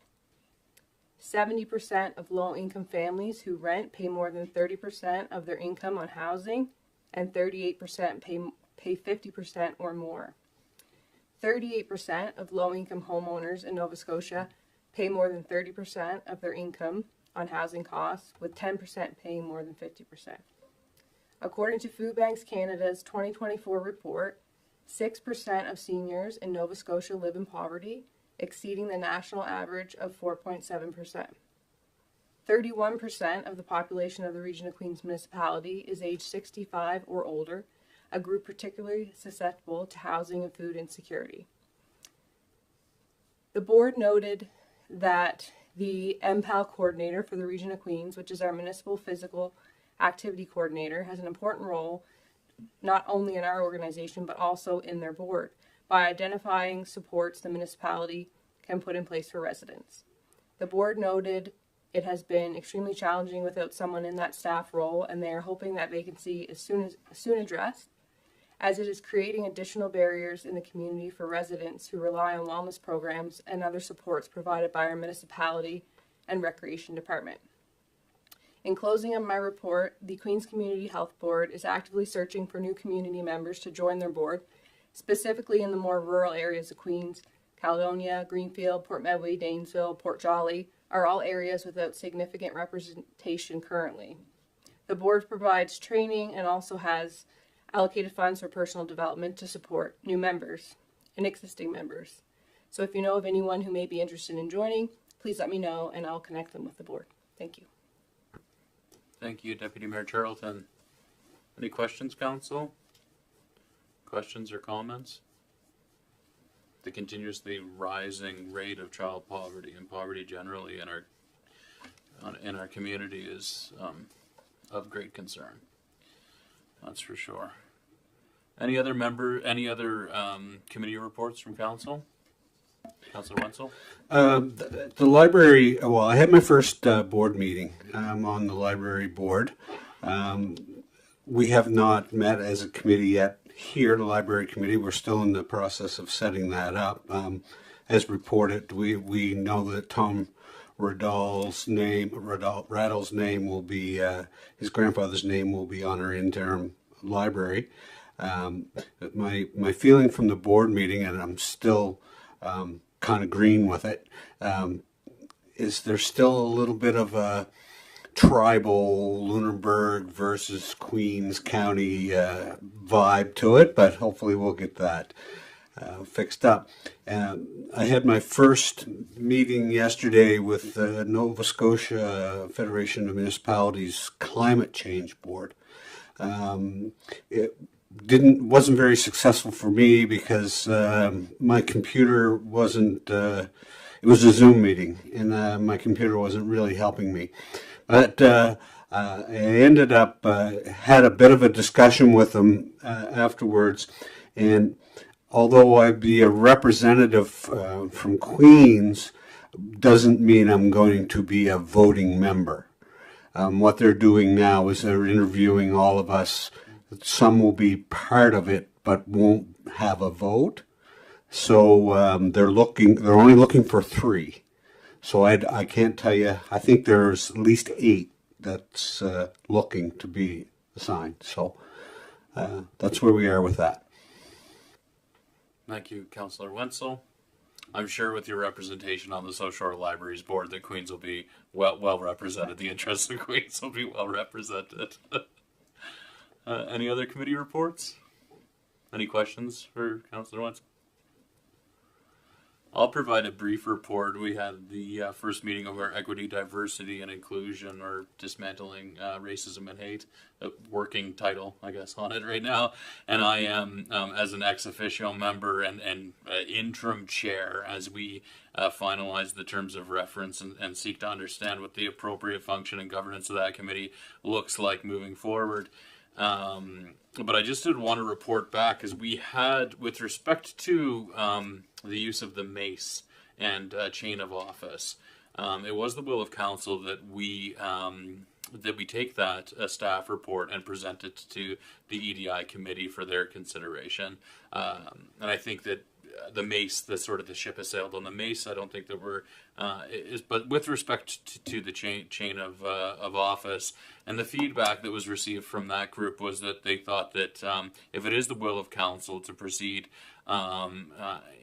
70% of low-income families who rent pay more than 30% of their income on housing, and 38% pay 50% or more. 38% of low-income homeowners in Nova Scotia pay more than 30% of their income on housing costs, with 10% paying more than 50%. According to Food Banks Canada's 2024 report, 6% of seniors in Nova Scotia live in poverty, exceeding the national average of 4.7%. 31% of the population of the region of Queens Municipality is age 65 or older, a group particularly susceptible to housing and food insecurity. The board noted that the MPAL coordinator for the region of Queens, which is our municipal physical activity coordinator, has an important role not only in our organization but also in their board, by identifying supports the municipality can put in place for residents. The board noted it has been extremely challenging without someone in that staff role, and they are hoping that vacancy is soon addressed, as it is creating additional barriers in the community for residents who rely on wellness programs and other supports provided by our municipality and recreation department. In closing of my report, the Queens Community Health Board is actively searching for new community members to join their board, specifically in the more rural areas of Queens. Caledonia, Greenfield, Port Medway, Danesville, Port Jolly are all areas without significant representation currently. The board provides training and also has allocated funds for personal development to support new members and existing members. So if you know of anyone who may be interested in joining, please let me know and I'll connect them with the board. Thank you. Thank you, Deputy Mayor Charlton. Any questions, council? Questions or comments? The continuously rising rate of child poverty and poverty generally in our community is of great concern. That's for sure. Any other committee reports from council? Councillor Wenzel. The library, well, I had my first board meeting. I'm on the library board. We have not met as a committee yet here, the library committee. We're still in the process of setting that up. As reported, we know that Tom Raddle's name will be, his grandfather's name will be on our interim library. My feeling from the board meeting, and I'm still kind of green with it, is there's still a little bit of a tribal Lunenburg versus Queens County vibe to it, but hopefully we'll get that fixed up. I had my first meeting yesterday with the Nova Scotia Federation of Municipalities Climate Change Board. It wasn't very successful for me because my computer wasn't. It was a Zoom meeting, and my computer wasn't really helping me. But I ended up had a bit of a discussion with them afterwards, and although I'd be a representative from Queens, doesn't mean I'm going to be a voting member. What they're doing now is they're interviewing all of us. Some will be part of it, but won't have a vote. So they're only looking for 3. So I can't tell you. I think there's at least 8 that's looking to be assigned. So that's where we are with that. Thank you, Councillor Wenzel. I'm sure with your representation on the South Shore Libraries Board that Queens will be well represented. The interests of Queens will be well represented. Any other committee reports? Any questions for Councillor Wenzel? I'll provide a brief report. We had the first meeting of our Equity, Diversity, and Inclusion, or Dismantling Racism and Hate, a working title, I guess, on it right now. And I am, as an ex officio member and interim chair, as we finalize the terms of reference and seek to understand what the appropriate function and governance of that committee looks like moving forward. But I just did want to report back, as we had, with respect to the use of the mace and chain of office, it was the will of council that we take that staff report and present it to the EDI committee for their consideration. And I think that the mace, the ship has sailed on the mace. I don't think that we're but with respect to the chain of office, and the feedback that was received from that group was that they thought that if it is the will of council to proceed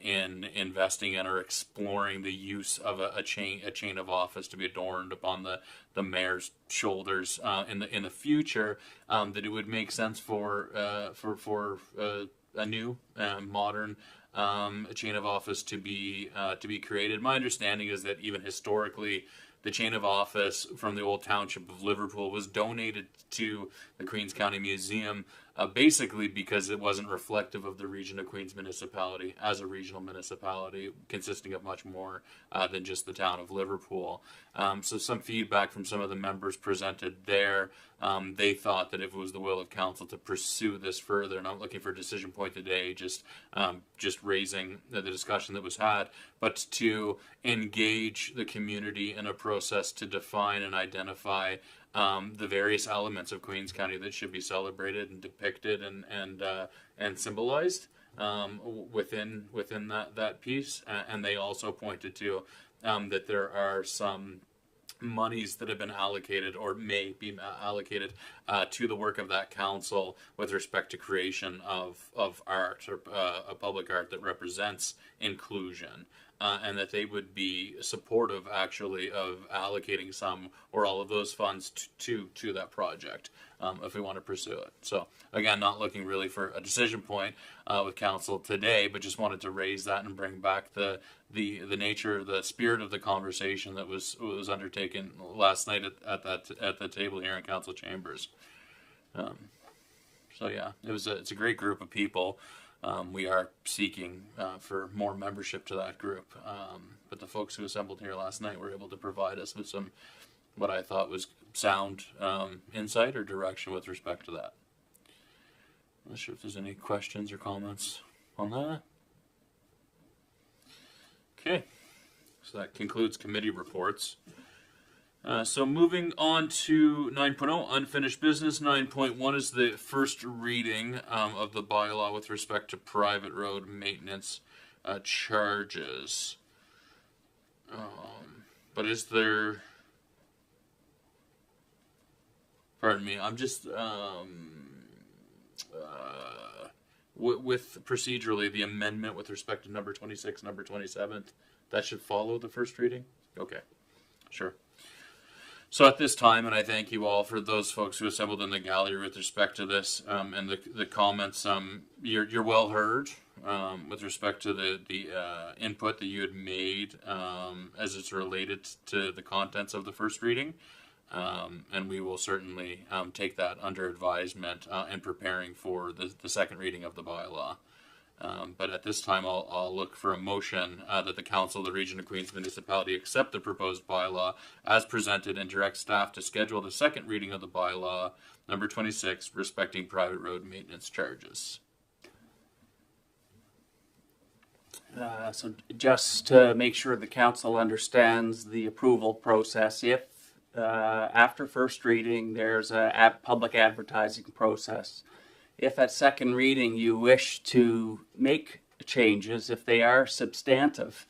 in investing in or exploring the use of a chain of office to be adorned upon the mayor's shoulders in the future, that it would make sense for a new modern a chain of office to be created. My understanding is that even historically, the chain of office from the old township of Liverpool was donated to the Queens County Museum, basically because it wasn't reflective of the region of Queens Municipality as a regional municipality consisting of much more than just the town of Liverpool. So some feedback from some of the members presented there. They thought that if it was the will of council to pursue this further, and I'm looking for a decision point today, just raising the discussion that was had, but to engage the community in a process to define and identify the various elements of Queens County that should be celebrated and depicted and symbolized within that piece. And they also pointed to that there are some monies that have been allocated or may be allocated to the work of that council with respect to creation of art or a public art that represents inclusion. And that they would be supportive, actually, of allocating some or all of those funds to that project if we want to pursue it. So, again, not looking really for a decision point with council today, but just wanted to raise that and bring back the nature, the spirit of the conversation that was undertaken last night at the table here in council chambers. So yeah, it's a great group of people. We are seeking for more membership to that group. But the folks who assembled here last night were able to provide us with some, what I thought was sound insight or direction with respect to that. I'm not sure if there's any questions or comments on that. Okay, so that concludes committee reports. So moving on to 9.0, unfinished business. 9.1 is the first reading of the bylaw with respect to private road maintenance charges. But is there... Pardon me, I'm just... with procedurally, the amendment with respect to number 26, number 27, that should follow the first reading? Okay, sure. So at this time, and I thank you all for those folks who assembled in the gallery with respect to this and the comments. You're well heard with respect to the input that you had made as it's related to the contents of the first reading, and we will certainly take that under advisement in preparing for the second reading of the bylaw. But at this time, I'll look for a motion that the Council of the Region of Queens Municipality accept the proposed bylaw as presented and direct staff to schedule the second reading of the bylaw, number 26, respecting private road maintenance charges. So just to make sure the council understands the approval process, if after first reading there's a public advertising process, if at second reading you wish to make changes, if they are substantive,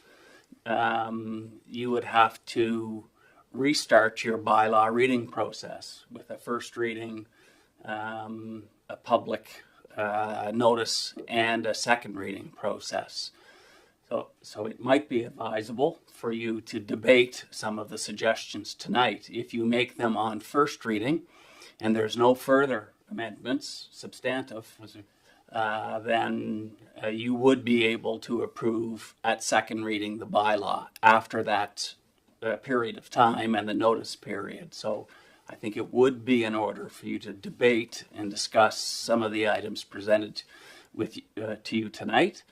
you would have to restart your bylaw reading process with a first reading, a public notice, and a second reading process. So it might be advisable for you to debate some of the suggestions tonight. If you make them on first reading and there's no further amendments, substantive, then you would be able to approve at second reading the bylaw after that period of time and the notice period. So I think it would be in order for you to debate and discuss some of the items presented with to you tonight.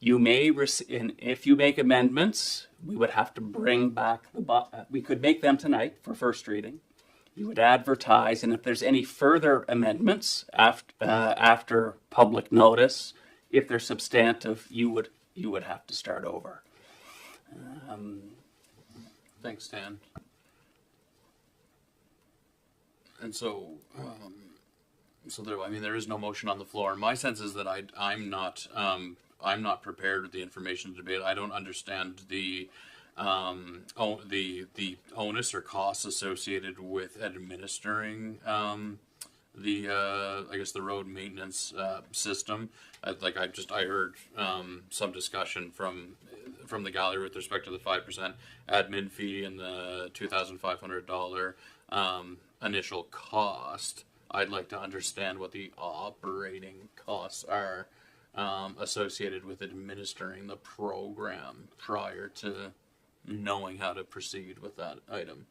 You may, if you make amendments, we would have to bring back we could make them tonight for first reading. You would advertise, and if there's any further amendments after public notice, if they're substantive, you would have to start over. Thanks, Dan. And so, there is no motion on the floor. My sense is that I'm not prepared with the information to debate. I don't understand the onus or costs associated with administering the road maintenance system. I heard some discussion from the gallery with respect to the 5% admin fee and the $2,500 initial cost. I'd like to understand what the operating costs are associated with administering the program prior to knowing how to proceed with that item.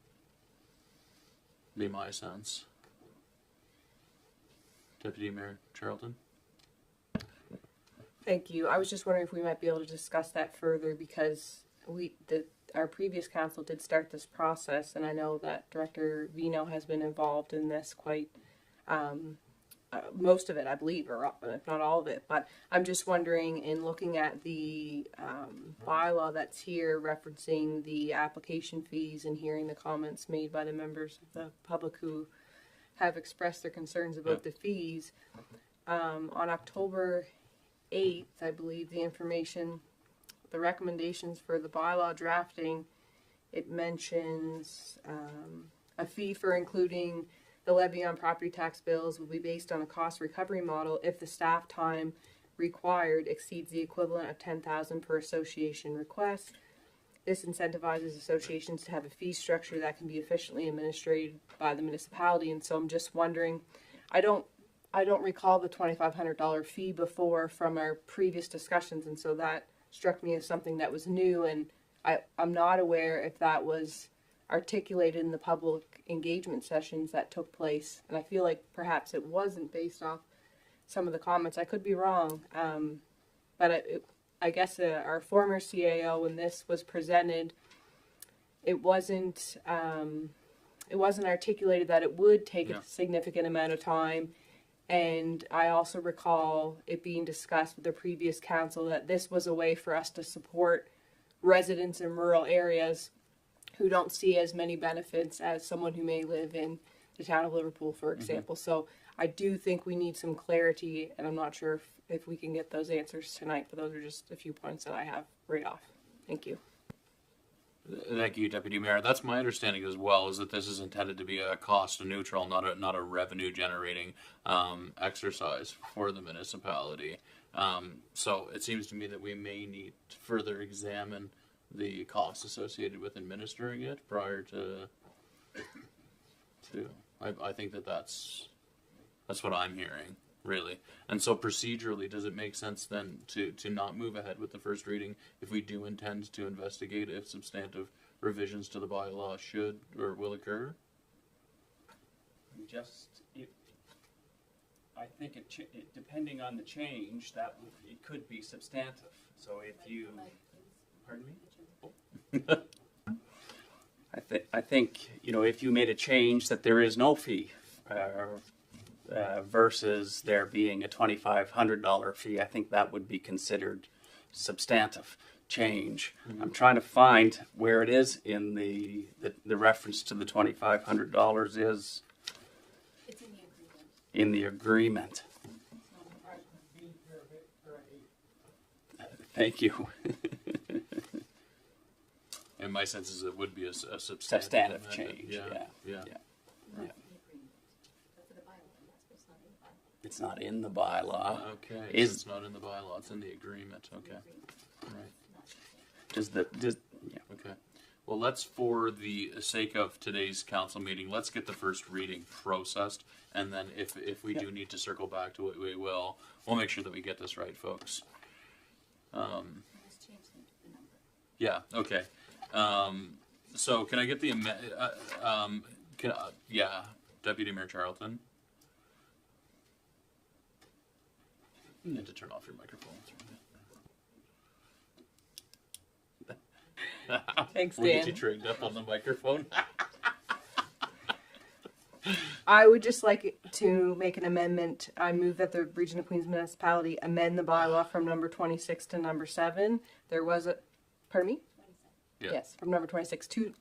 Be my sense. Deputy Mayor Charlton? Thank you. I was just wondering if we might be able to discuss that further, because our previous council did start this process, and I know that Director Vino has been involved in this quite most of it, I believe, or if not all of it. But I'm just wondering, in looking at the bylaw that's here referencing the application fees and hearing the comments made by the members of the public who have expressed their concerns about the fees, on October 8th, I believe, the recommendations for the bylaw drafting, it mentions a fee for including the levy on property tax bills will be based on a cost recovery model if the staff time required exceeds the equivalent of $10,000 per association request. This incentivizes associations to have a fee structure that can be efficiently administered by the municipality. And so I'm just wondering, I don't recall the $2,500 fee before from our previous discussions, and so that struck me as something that was new, and I'm not aware if that was articulated in the public engagement sessions that took place, and I feel like perhaps it wasn't based off some of the comments. I could be wrong, but I guess our former CAO, when this was presented, it wasn't articulated that it would take a significant amount of time. And I also recall it being discussed with the previous council that this was a way for us to support residents in rural areas who don't see as many benefits as someone who may live in the town of Liverpool, for example. So I do think we need some clarity, and I'm not sure if we can get those answers tonight, but those are just a few points that I have right off. Thank you. Thank you, Deputy Mayor. That's my understanding as well, is that this is intended to be a cost neutral, not a revenue generating exercise for the municipality. So it seems to me that we may need to further examine the costs associated with administering it prior to I think that's what I'm hearing, really. And so procedurally, does it make sense then to not move ahead with the first reading if we do intend to investigate if substantive revisions to the bylaw should or will occur? I think it depending on the change, it could be substantive. So if you, pardon me? I think if you made a change that there is no fee, versus there being a $2,500 fee, I think that would be considered substantive change. Mm-hmm. I'm trying to find where it is in the reference to the $2,500 is. It's in the agreement. In the agreement. Thank you. And my sense is it would be a substantive change. Yeah. It's not in the bylaw. Okay. It's not in the bylaw. It's in the agreement. Okay. Right. Okay. Well, let's, for the sake of today's council meeting, let's get the first reading processed, and then if we do need to circle back to it, we will. We'll make sure that we get this right, folks. Yeah. Okay. So can I get the Deputy Mayor Charlton? You need to turn off your microphone. Thanks, Dan. We'll get you trained up on the microphone. I would just like to make an amendment. I move that the Region of Queens Municipality amend the bylaw from number 26 to number 7. There was a, pardon me? Yeah. Yes, from number 26 to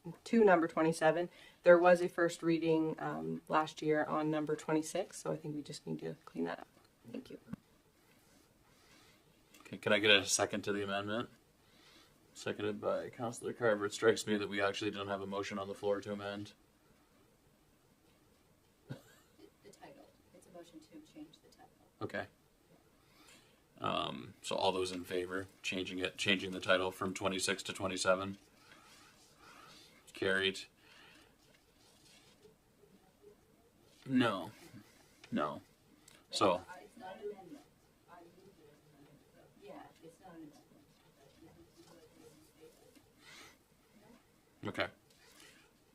number 27. There was a first reading last year on number 26, so I think we just need to clean that up. Thank you. Okay, can I get a second to the amendment? Seconded by Councillor Carver. It strikes me that we actually don't have a motion on the floor to amend. The title. It's a motion to change the title. Okay. So all those in favor, changing the title from 26 to 27? Carried. No. So. It's not an amendment. Yeah, it's not an amendment. Okay.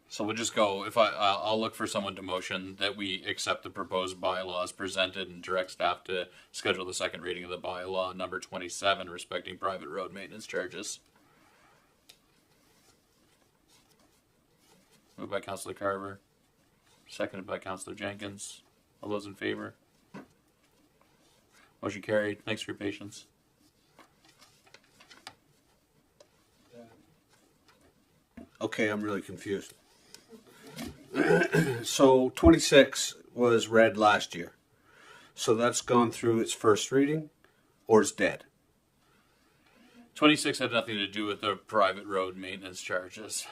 So we'll just go, I'll look for someone to motion that we accept the proposed bylaws presented and direct staff to schedule the second reading of the bylaw number 27 respecting private road maintenance charges. Moved by Councillor Carver, seconded by Councillor Jenkins. All those in favor? Motion carried. Thanks for your patience. Okay, I'm really confused. So 26 was read last year. So that's gone through its first reading, or it's dead? 26 had nothing to do with the private road maintenance charges.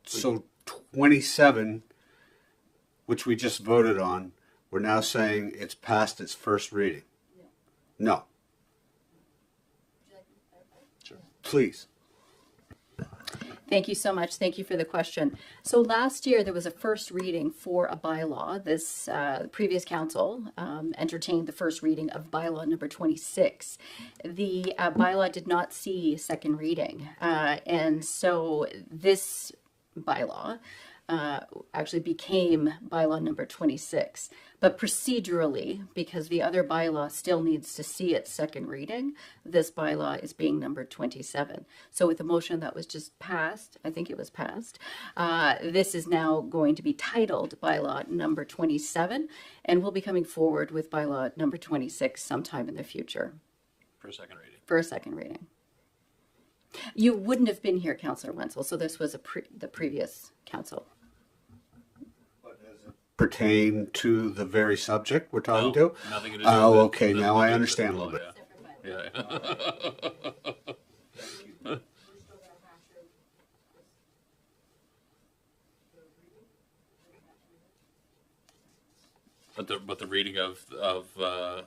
So 27, which we just voted on, we're now saying it's past its first reading. No. Sure. Please. Thank you so much. Thank you for the question. So last year there was a first reading for a bylaw. This previous council entertained the first reading of bylaw number 26. The bylaw did not see second reading. And so this bylaw actually became bylaw number 26. But procedurally, because the other bylaw still needs to see its second reading, this bylaw is being numbered 27. So with the motion that was just passed, I think it was passed, this is now going to be titled bylaw number 27, and we'll be coming forward with bylaw number 26 sometime in the future. For a second reading. For a second reading. You wouldn't have been here, Councillor Wenzel, so this was the previous council. Pertain to the very subject we're talking No, to? nothing to do Oh, with it. okay, Nothing now to I do with understand it a at little all, bit. Yeah. But the reading of the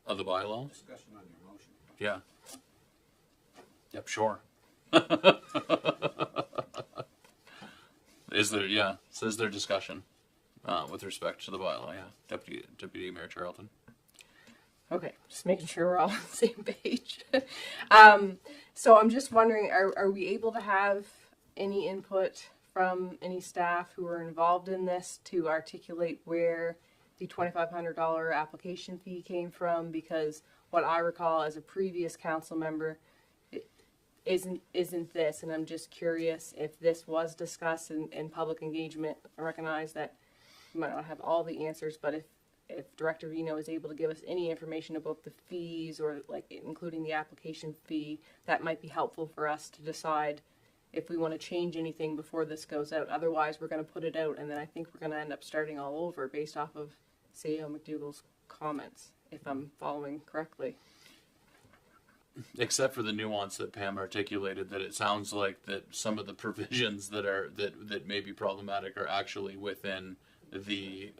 bylaw. Discussion on your motion. Yeah. Yep. Sure. Is there? Yeah. So is there discussion with respect to the bylaw? Yeah. Deputy Mayor Charlton. Okay, just making sure we're all on the same page. So I'm just wondering, are we able to have any input from any staff who are involved in this to articulate where the $2,500 application fee came from? Because what I recall as a previous council member isn't this, and I'm just curious if this was discussed in public engagement. I recognize that you might not have all the answers, but if Director Vino is able to give us any information about the fees or like including the application fee, that might be helpful for us to decide if we want to change anything before this goes out. Otherwise, we're going to put it out, and then I think we're going to end up starting all over based off of CEO McDougall's comments, if I'm following correctly. Except for the nuance that Pam articulated, that it sounds like that some of the provisions that may be problematic are actually within the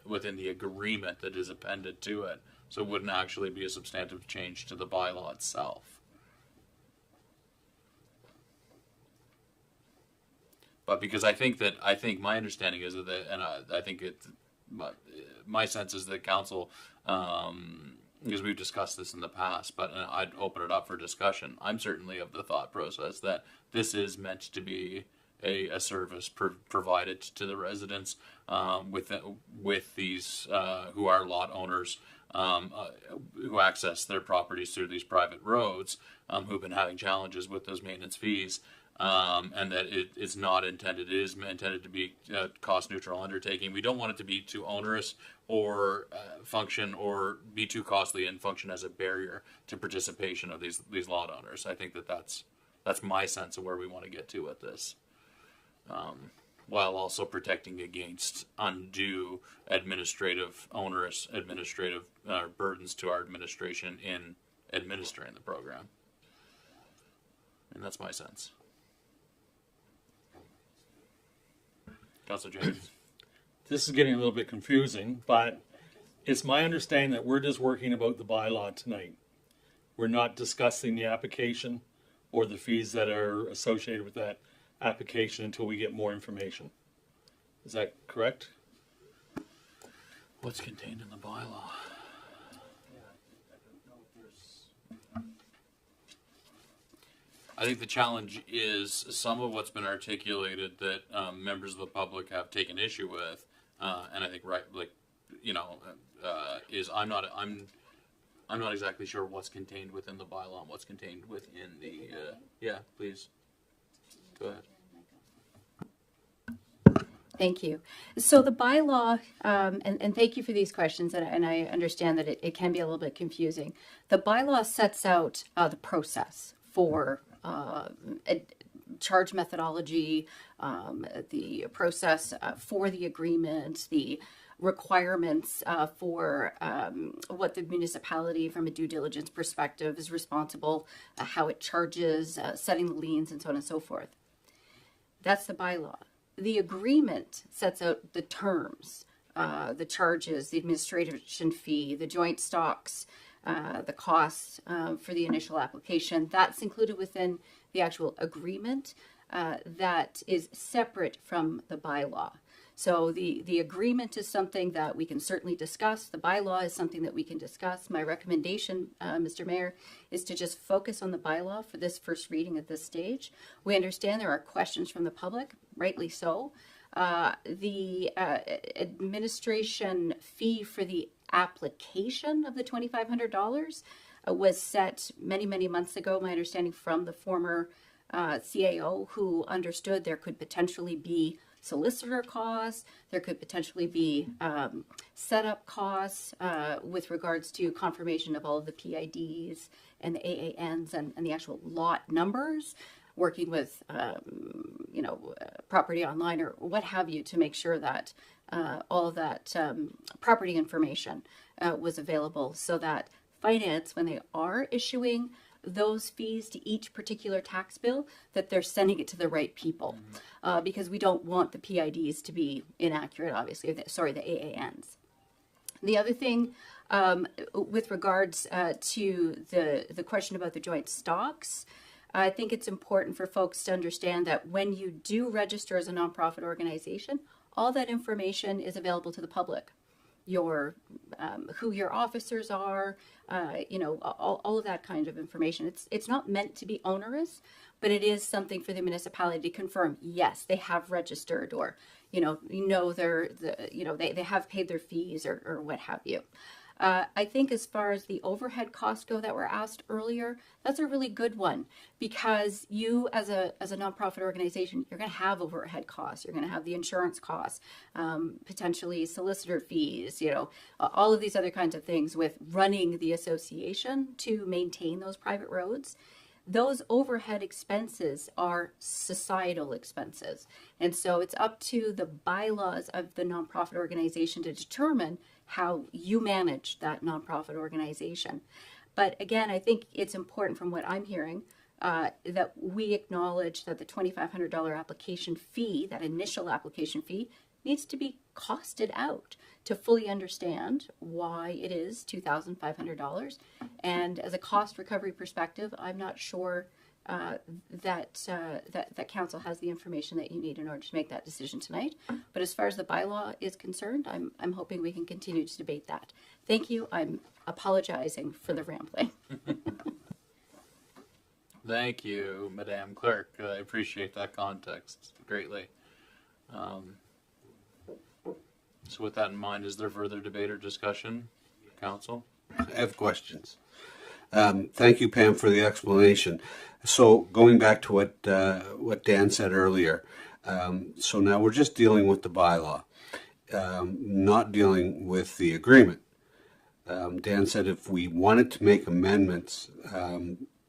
agreement that is appended to it, so it wouldn't actually be a substantive change to the bylaw itself. But because I think my understanding is that, and I think my sense is that council, because we've discussed this in the past, but I'd open it up for discussion. I'm certainly of the thought process that this is meant to be a service provided to the residents with these who are lot owners who access their properties through these private roads who've been having challenges with those maintenance fees, and that it is intended to be a cost neutral undertaking. We don't want it to be too onerous or function or be too costly and function as a barrier to participation of these lot owners. I think that's my sense of where we want to get to with this. While also protecting against undue onerous administrative burdens to our administration in administering the program. And that's my sense. Councilor James. This is getting a little bit confusing, but it's my understanding that we're just working about the bylaw tonight. We're not discussing the application or the fees that are associated with that application until we get more information. Is that correct? What's contained in the bylaw? I think the challenge is some of what's been articulated that members of the public have taken issue with, and I think is I'm not exactly sure what's contained within the bylaw and what's contained within the yeah. Please go ahead. Thank you. So the bylaw, and thank you for these questions, and I understand that it can be a little bit confusing. The bylaw sets out the process for charge methodology, the process for the agreement, the requirements for what the municipality from a due diligence perspective is responsible, how it charges, setting the liens, and so on and so forth. That's the bylaw. The agreement sets out the terms, the charges, the administration fee, the joint stocks, the costs for the initial application. That's included within the actual agreement that is separate from the bylaw. So the agreement is something that we can certainly discuss. The bylaw is something that we can discuss. My recommendation, Mr. Mayor, is to just focus on the bylaw for this first reading at this stage. We understand there are questions from the public, rightly so. The administration fee for the application of the $2,500 was set many, many months ago, my understanding from the former CAO, who understood there could potentially be solicitor costs, there could potentially be setup costs with regards to confirmation of all of the PIDs and the AANs and the actual lot numbers. working with, property online or what have you to make sure that all of that property information was available so that finance, when they are issuing those fees to each particular tax bill, that they're sending it to the right people. Because we don't want the PIDs to be inaccurate, obviously, the AANs. The other thing with regards to the question about the joint stocks, I think it's important for folks to understand that when you do register as a nonprofit organization, all that information is available to the public. Your who your officers are, all of that kind of information. It's not meant to be onerous, but it is something for the municipality to confirm. Yes, they have registered, or they have paid their fees, or what have you. I think as far as the overhead costs go that were asked earlier, that's a really good one, because you as a nonprofit organization, you're going to have overhead costs. You're going to have the insurance costs, potentially solicitor fees, all of these other kinds of things with running the association to maintain those private roads. Those overhead expenses are societal expenses. And so it's up to the bylaws of the nonprofit organization to determine how you manage that nonprofit organization. But again, I think it's important from what I'm hearing that we acknowledge that the $2,500 application fee, that initial application fee, needs to be costed out to fully understand why it is $2,500. And as a cost recovery perspective, I'm not sure that council has the information that you need in order to make that decision tonight. But as far as the bylaw is concerned, I'm hoping we can continue to debate that. Thank you. I'm apologizing for the rambling. Thank you, Madam Clerk. I appreciate that context greatly. So with that in mind, is there further debate or discussion, Council? I have questions. Thank you, Pam, for the explanation. So going back to what Dan said earlier, so now we're just dealing with the bylaw, not dealing with the agreement. Dan said if we wanted to make amendments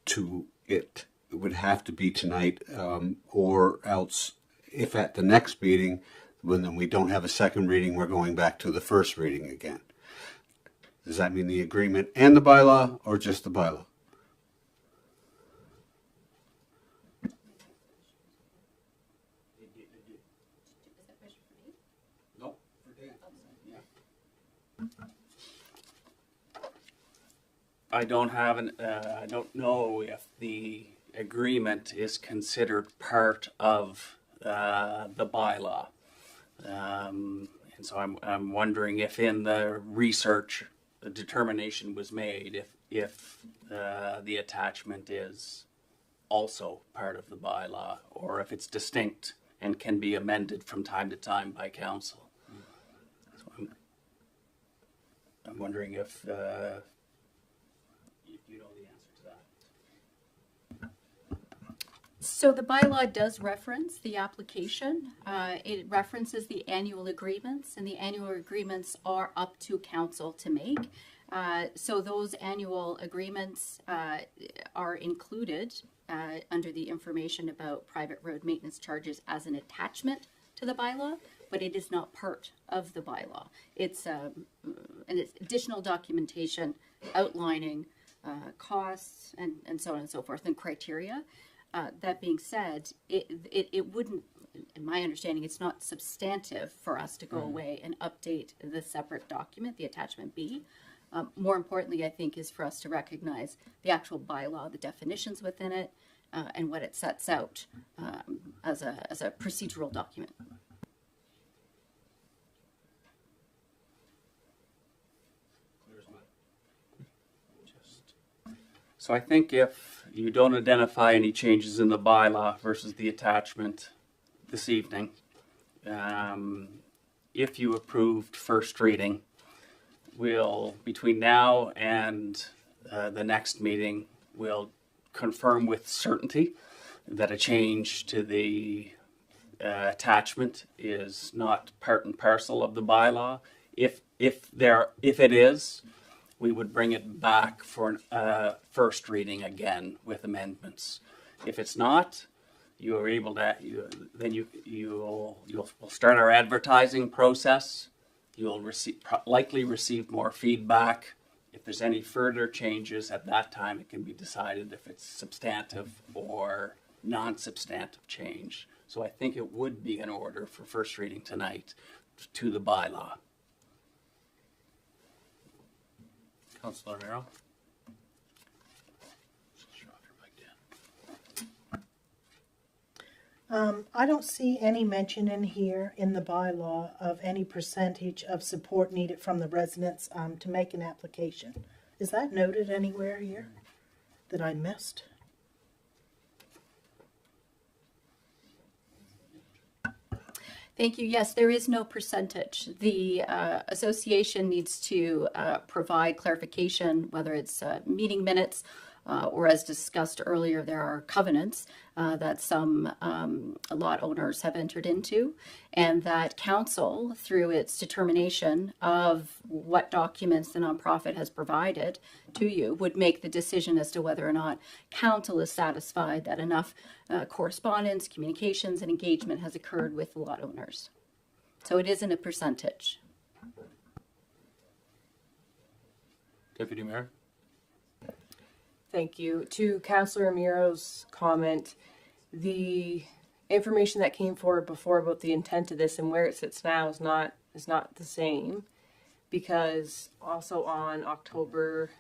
to it, it would have to be tonight, or else if at the next meeting, when we don't have a second reading, we're going back to the first reading again. Does that mean the agreement and the bylaw, or just the bylaw? No. I don't know if the agreement is considered part of the bylaw. And so I'm wondering if in the research a determination was made if the attachment is also part of the bylaw, or if it's distinct and can be amended from time to time by council. So I'm wondering if you know the answer to that. So the bylaw does reference the application. It references the annual agreements, and the annual agreements are up to council to make. So those annual agreements are included under the information about private road maintenance charges as an attachment to the bylaw, but it is not part of the bylaw. It's additional documentation outlining costs and so on and so forth, and criteria. That being said, it wouldn't, in my understanding, it's not substantive for us to go away and update the separate document, the attachment B. More importantly, I think, is for us to recognize the actual bylaw, the definitions within it, and what it sets out as a procedural document. So I think if you don't identify any changes in the bylaw versus the attachment this evening, if you approved first reading, we'll, between now and the next meeting, we'll confirm with certainty that a change to the attachment is not part and parcel of the bylaw. If it is, we would bring it back for first reading again with amendments. If it's not, you are able to, we'll start our advertising process. You'll likely receive more feedback. If there's any further changes at that time, it can be decided if it's substantive or non-substantive change. So I think it would be in order for first reading tonight to the bylaw. Councilor Merrill? I don't see any mention in here in the bylaw of any percentage of support needed from the residents to make an application. Is that noted anywhere here that I missed? Thank you. Yes, there is no percentage. The association needs to provide clarification, whether it's meeting minutes or, as discussed earlier, there are covenants that some lot owners have entered into, and that council, through its determination of what documents the nonprofit has provided to you, would make the decision as to whether or not council is satisfied that enough correspondence, communications, and engagement has occurred with the lot owners. So it isn't a percentage. Deputy Mayor? Thank you. To Councillor Amiro's comment, the information that came forward before about the intent of this and where it sits now is not the same, because also on October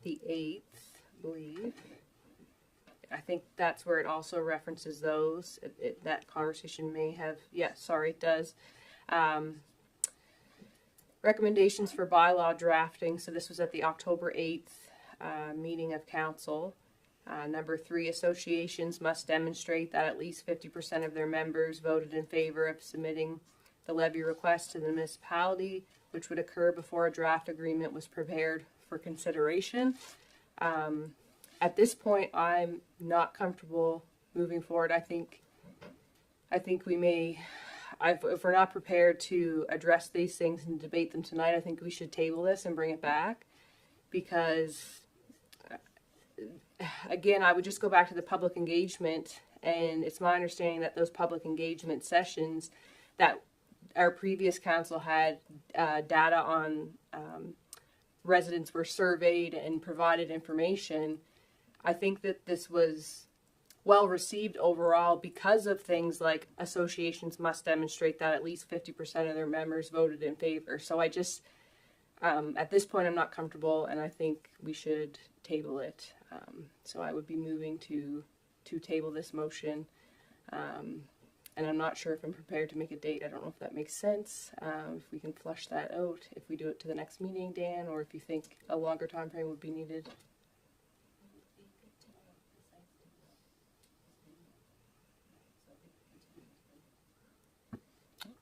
the 8th, I believe, I think that's where it also references those. That conversation may have, it does. Recommendations for bylaw drafting. So this was at the October 8th meeting of council. Number 3, associations must demonstrate that at least 50% of their members voted in favor of submitting the levy request to the municipality, which would occur before a draft agreement was prepared for consideration. At this point, I'm not comfortable moving forward. I think we may, if we're not prepared to address these things and debate them tonight, I think we should table this and bring it back, because again, I would just go back to the public engagement, and it's my understanding that those public engagement sessions that our previous council had data on, residents were surveyed and provided information. I think that this was well received overall because of things like associations must demonstrate that at least 50% of their members voted in favor. So I just, at this point, I'm not comfortable, and I think we should table it. So I would be moving to table this motion. And I'm not sure if I'm prepared to make a date. I don't know if that makes sense. If we can flush that out, if we do it to the next meeting, Dan, or if you think a longer time frame would be needed.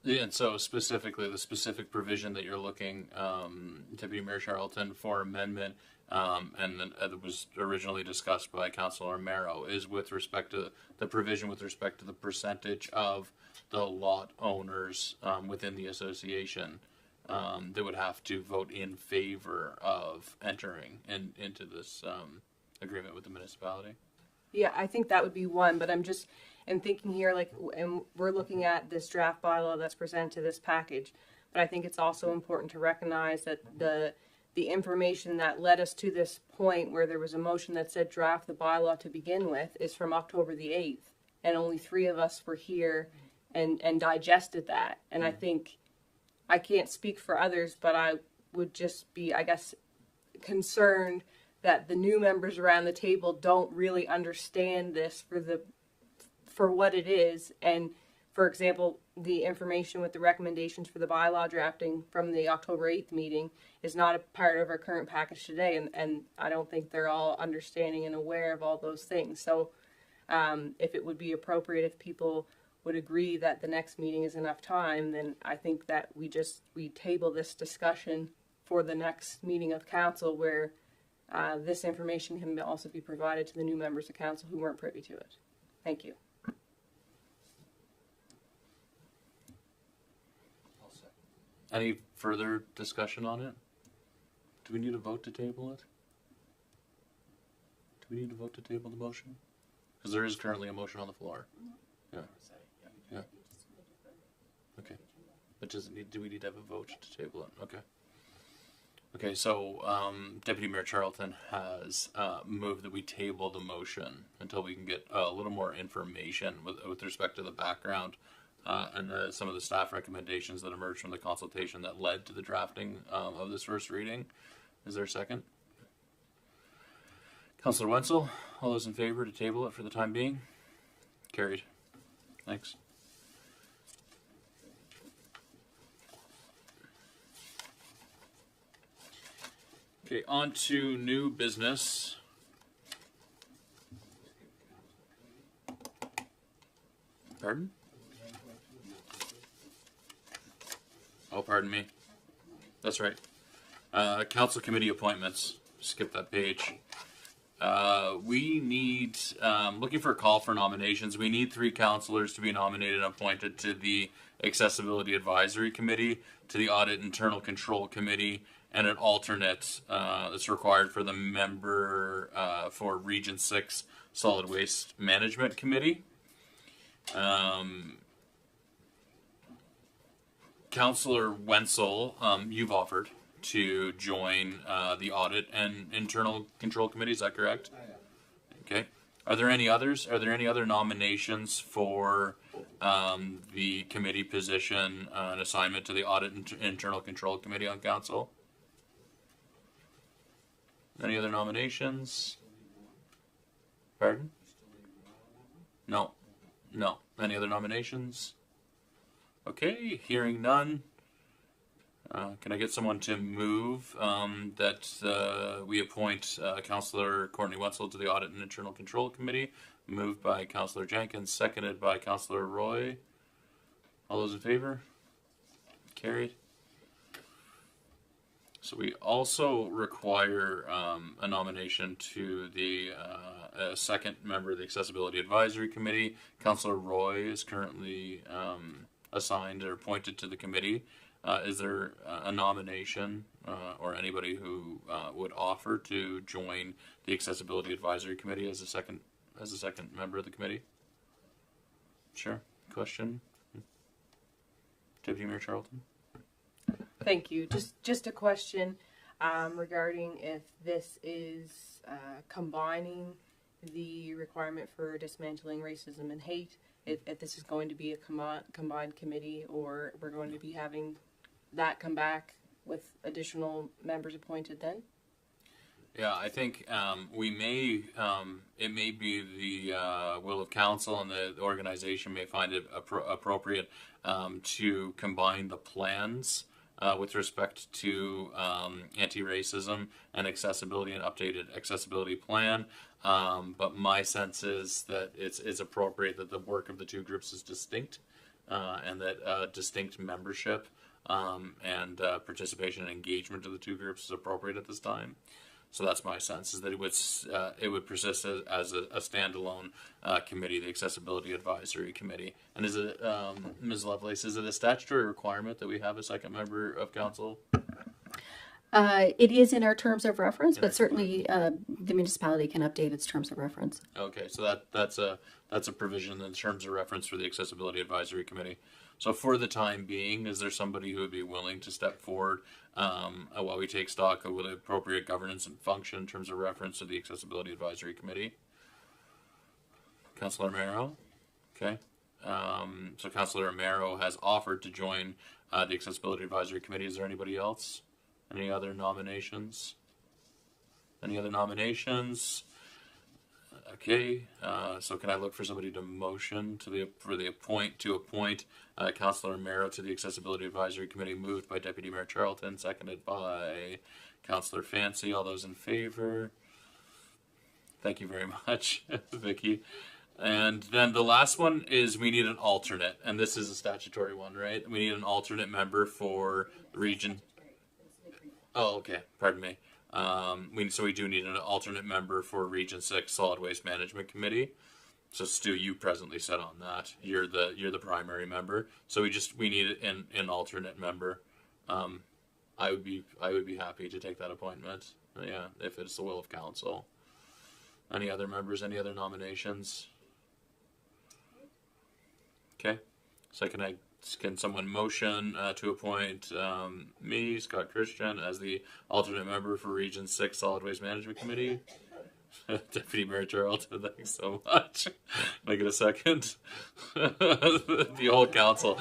Yeah, and so specifically, the specific provision that you're looking, Deputy Mayor Charlton, for amendment, and then it was originally discussed by Councilor Merrow, is with respect to the provision with respect to the percentage of the lot owners within the association that would have to vote in favor of entering into this agreement with the municipality. Yeah, I think that would be one, but I'm just thinking here, like, and we're looking at this draft bylaw that's presented to this package, but I think it's also important to recognize that the information that led us to this point where there was a motion that said draft the bylaw to begin with is from October the 8th, and only 3 of us were here and digested that. And I think, I can't speak for others, but I would just be, I guess, concerned that the new members around the table don't really understand this for what it is. And for example, the information with the recommendations for the bylaw drafting from the October 8th meeting is not a part of our current package today. And I don't think they're all understanding and aware of all those things. So if it would be appropriate, if people would agree that the next meeting is enough time, then I think that we table this discussion for the next meeting of council, where this information can also be provided to the new members of council who weren't privy to it. Thank you. Any further discussion on it? Do we need a vote to table it? Do we need to vote to table the motion? Because there is currently a motion on the floor. Yeah. Yeah. Okay. But do we need to have a vote to table it? Okay. Okay, so Deputy Mayor Charlton has moved that we table the motion until we can get a little more information with respect to the background and some of the staff recommendations that emerged from the consultation that led to the drafting of this first reading. Is there a second? Councillor Wenzel, all those in favor to table it for the time being? Carried. Thanks. Okay, on to new business. Pardon? Oh, pardon me. That's right. Council committee appointments. Skip that page. We need, looking for a call for nominations. We need 3 councillors to be nominated and appointed to the Accessibility Advisory Committee, to the Audit Internal Control Committee, and an alternate that's required for the member for Region 6 Solid Waste Management Committee. Councillor Wenzel, you've offered to join the Audit and Internal Control Committee, is that correct? Okay. Are there any others? Are there any other nominations for the committee position, an assignment to the Audit and Internal Control Committee on Council? Any other nominations? Pardon? No. No. Any other nominations? Okay, hearing none. Can I get someone to move that we appoint Councillor Courtney Wenzel to the Audit and Internal Control Committee? Moved by Councillor Jenkins, seconded by Councillor Roy. All those in favor? Carried. So we also require a nomination to the second member of the Accessibility Advisory Committee. Councillor Roy is currently assigned or appointed to the committee. Is there a nomination or anybody who would offer to join the Accessibility Advisory Committee as a second member of the committee? Sure. Question? Deputy Mayor Charlton? Thank you. Just a question regarding if this is combining the requirement for dismantling racism and hate, if this is going to be a combined committee, or we're going to be having that come back with additional members appointed then? Yeah, I think we may, it may be the will of council, and the organization may find it appropriate to combine the plans with respect to anti-racism and accessibility, and updated accessibility plan. But my sense is that it's appropriate that the work of the two groups is distinct, and that distinct membership and participation and engagement of the two groups is appropriate at this time. So that's my sense, is that it would persist as a standalone committee, the Accessibility Advisory Committee. And is it, Ms. Lovelace, is it a statutory requirement that we have a second member of council? It is in our terms of reference, but certainly the municipality can update its terms of reference. Okay, so that's a provision in terms of reference for the Accessibility Advisory Committee. So for the time being, is there somebody who would be willing to step forward while we take stock of the appropriate governance and function in terms of reference to the Accessibility Advisory Committee? Councillor Amaro? Okay. So Councillor Amaro has offered to join the Accessibility Advisory Committee. Is there anybody else? Any other nominations? Any other nominations? Okay, so can I look for somebody to motion to appoint Councillor Amaro to the Accessibility Advisory Committee, moved by Deputy Mayor Charlton, seconded by Councillor Fancy. All those in favor? Thank you very much, Vicky. And then the last one is we need an alternate, and this is a statutory one, right? We need an alternate member for the region. Oh, okay. Pardon me. So we do need an alternate member for Region 6 Solid Waste Management Committee. So Stu, you presently sit on that. You're the primary member. So we need an alternate member. I would be happy to take that appointment. Yeah, if it's the will of council. Any other members? Any other nominations? Okay. So can someone motion to appoint me, Scott Christian, as the alternate member for Region 6 Solid Waste Management Committee? Deputy Mayor Charlton, thanks so much. Can I get a second? The whole council.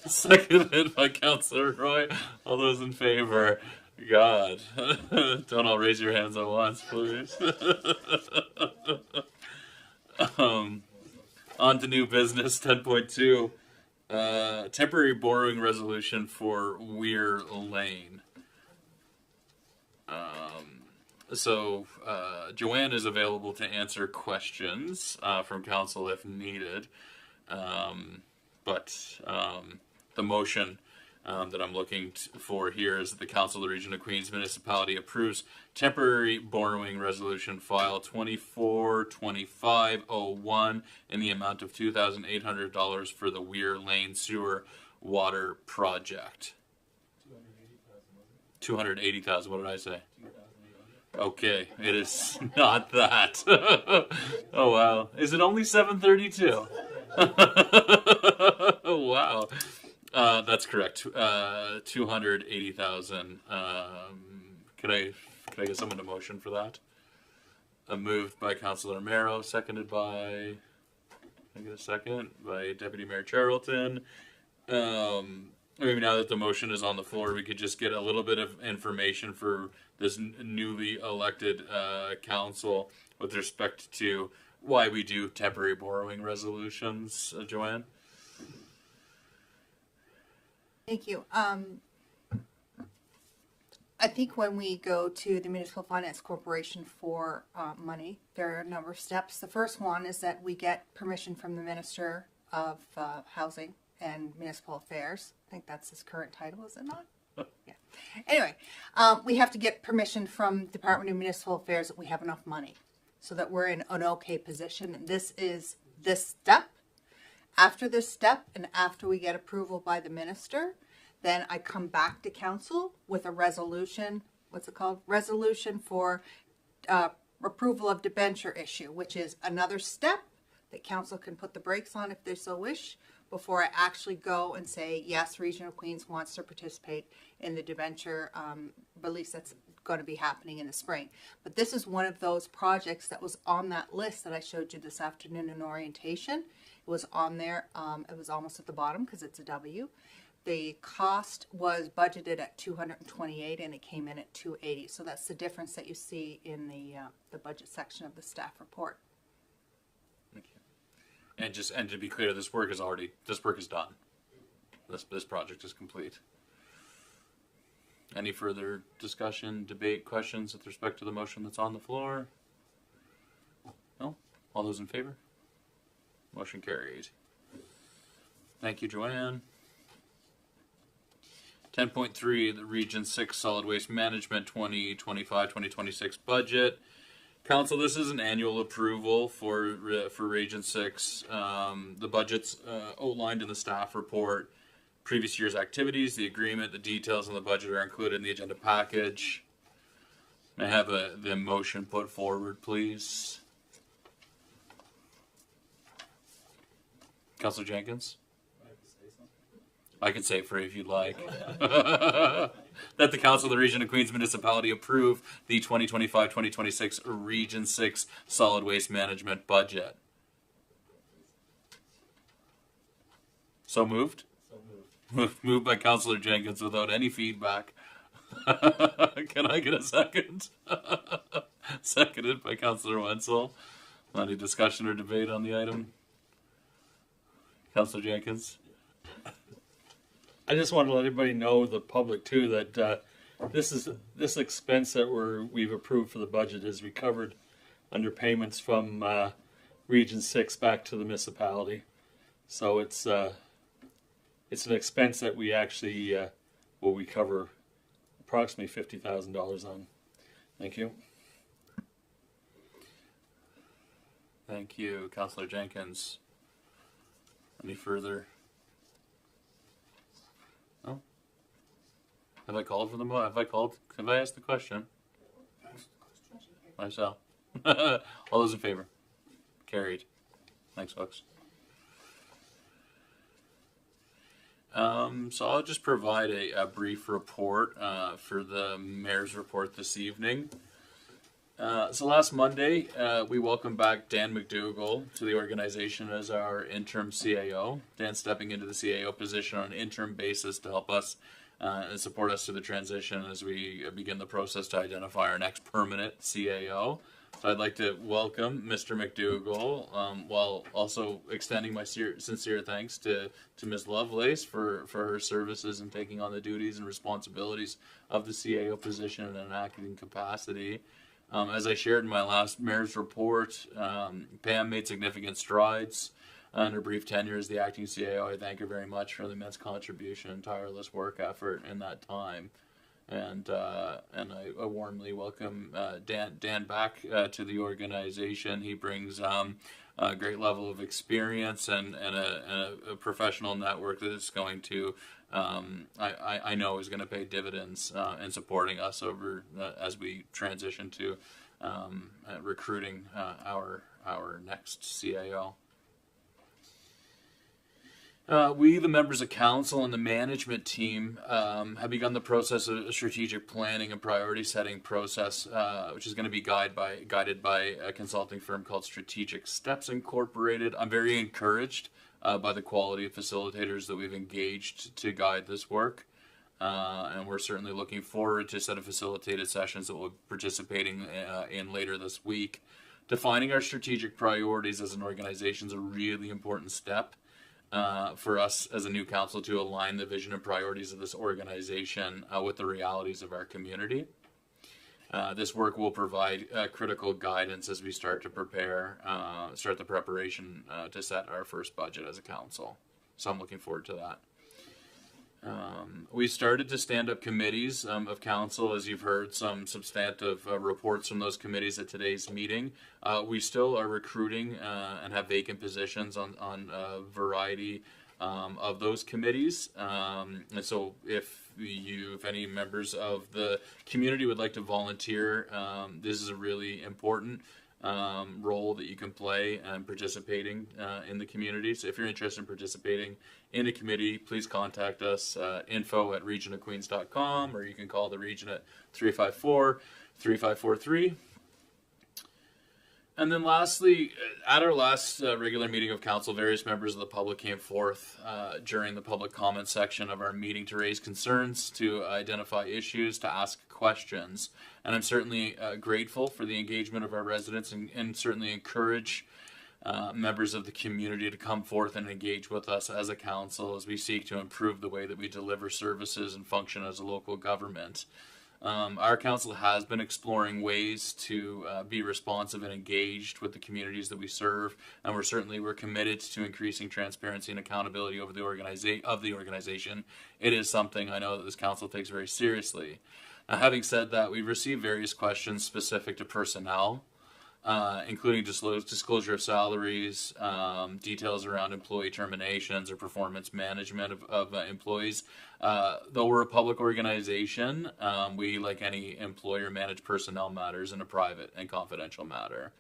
Seconded by Councillor Roy. All those in favor? God. Don't all raise your hands at once, please. On to new business 10.2. Temporary borrowing resolution for Weir Lane. Joanne is available to answer questions from council if needed. But the motion that I'm looking for here is that the Council of the Region of Queens Municipality approves temporary borrowing resolution file 242501 in the amount of $2,800 for the Weir Lane Sewer Water Project. 280,000. What did I say? Okay, it is not that. Oh wow, is it only 7:32? Oh wow, that's correct. 280,000. Can I get someone to motion for that? Moved by Councillor Mero, seconded by. Can I get a second by Deputy Mayor Charlton? Maybe now that the motion is on the floor, we could just get a little bit of information for this newly elected council with respect to why we do temporary borrowing resolutions. Joanne? Thank you. I think when we go to the Municipal Finance Corporation for money, there are a number of steps. The first one is that we get permission from the Minister of Housing and Municipal Affairs. I think that's his current title, is it not? Yeah. Anyway, we have to get permission from Department of Municipal Affairs that we have enough money so that we're in an okay position. And this is this step. After this step and after we get approval by the minister, then I come back to council with a resolution. What's it called? Resolution for approval of debenture issue, which is another step that council can put the brakes on if they so wish, before I actually go and say, yes, Region of Queens wants to participate in the debenture release that's going to be happening in the spring. But this is one of those projects that was on that list that I showed you this afternoon in orientation. It was on there. It was almost at the bottom because it's a W. The cost was budgeted at 228 and it came in at 280. So that's the difference that you see in the budget section of the staff report. And to be clear, this work is done. This project is complete. Any further discussion, debate, questions with respect to the motion that's on the floor? No? All those in favor? Motion carried. Thank you, Joanne. 10.3, the Region 6 Solid Waste Management 2025-2026 budget. Council, this is an annual approval for Region 6. The budget's outlined in the staff report. Previous year's activities, the agreement, the details on the budget are included in the agenda package. May I have the motion put forward, please? Councillor Jenkins? I can say it for you if you'd like. That the Council of the Region of Queens Municipality approve the 2025-2026 Region 6 Solid Waste Management budget. So moved? So moved. Moved by Councillor Jenkins without any feedback. Can I get a second? Seconded by Councillor Wenzel. Any discussion or debate on the item? Councillor Jenkins? I just want to let everybody know, the public too, that this expense that we've approved for the budget is recovered under payments from Region 6 back to the municipality. So it's an expense that we actually will recover approximately $50,000 on. Thank you. Thank you, Councillor Jenkins. Any further? No? Have I called for the have I asked the question? Myself. All those in favor? Carried. Thanks, folks. So I'll just provide a brief report for the mayor's report this evening. So last Monday, we welcomed back Dan McDougall to the organization as our interim CAO. Dan stepping into the CAO position on an interim basis to help us and support us through the transition as we begin the process to identify our next permanent CAO. So I'd like to welcome Mr. McDougall, while also extending my sincere thanks to Ms. Lovelace for her services in taking on the duties and responsibilities of the CAO position in an acting capacity. As I shared in my last mayor's report, Pam made significant strides in her brief tenure as the acting CAO. I thank her very much for the immense contribution and tireless work effort in that time. And I warmly welcome Dan back to the organization. He brings a great level of experience and a professional network that is going to, I know, is going to pay dividends in supporting us over as we transition to recruiting our next CAO. We, the members of council and the management team, have begun the process of a strategic planning and priority setting process, which is going to be guided by a consulting firm called Strategic Steps Incorporated. I'm very encouraged by the quality of facilitators that we've engaged to guide this work. And we're certainly looking forward to a set of facilitated sessions that we'll be participating in later this week. Defining our strategic priorities as an organization is a really important step for us as a new council to align the vision and priorities of this organization with the realities of our community. This work will provide critical guidance as we start to start the preparation to set our first budget as a council. So I'm looking forward to that. We started to stand up committees of council, as you've heard some substantive reports from those committees at today's meeting. We still are recruiting and have vacant positions on a variety of those committees. And so if any members of the community would like to volunteer, this is a really important role that you can play and participating in the community. So if you're interested in participating in a committee, please contact us, info@regionofqueens.com, or you can call the region at 354-3543. And then lastly, at our last regular meeting of council, various members of the public came forth during the public comment section of our meeting to raise concerns, to identify issues, to ask questions. And I'm certainly grateful for the engagement of our residents and certainly encourage members of the community to come forth and engage with us as a council as we seek to improve the way that we deliver services and function as a local government. Our council has been exploring ways to be responsive and engaged with the communities that we serve, and we're committed to increasing transparency and accountability over the organization. It is something I know that this council takes very seriously. Now, having said that, we've received various questions specific to personnel, including disclosure of salaries, details around employee terminations or performance management of employees. Though we're a public organization, we, like any employer, manage personnel matters in a private and confidential matter.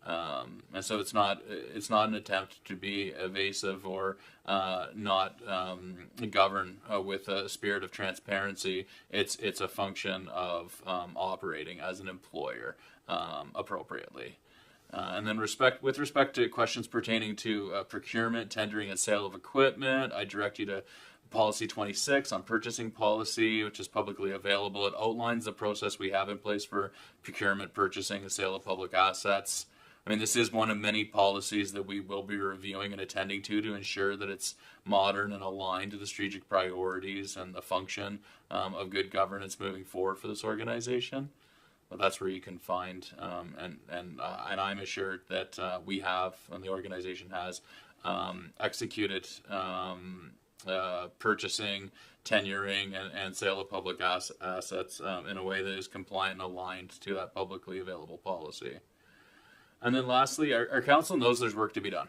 And so it's not an attempt to be evasive or not govern with a spirit of transparency. It's a function of operating as an employer appropriately. And then with respect to questions pertaining to procurement, tendering, and sale of equipment, I direct you to Policy 26 on purchasing policy, which is publicly available. It outlines the process we have in place for procurement, purchasing, and sale of public assets. I mean, this is one of many policies that we will be reviewing and attending to ensure that it's modern and aligned to the strategic priorities and the function of good governance moving forward for this organization. But that's where you can find, and I'm assured that we have, and the organization has, executed purchasing, tenuring, and sale of public assets in a way that is compliant and aligned to that publicly available policy. And then lastly, our council knows there's work to be done.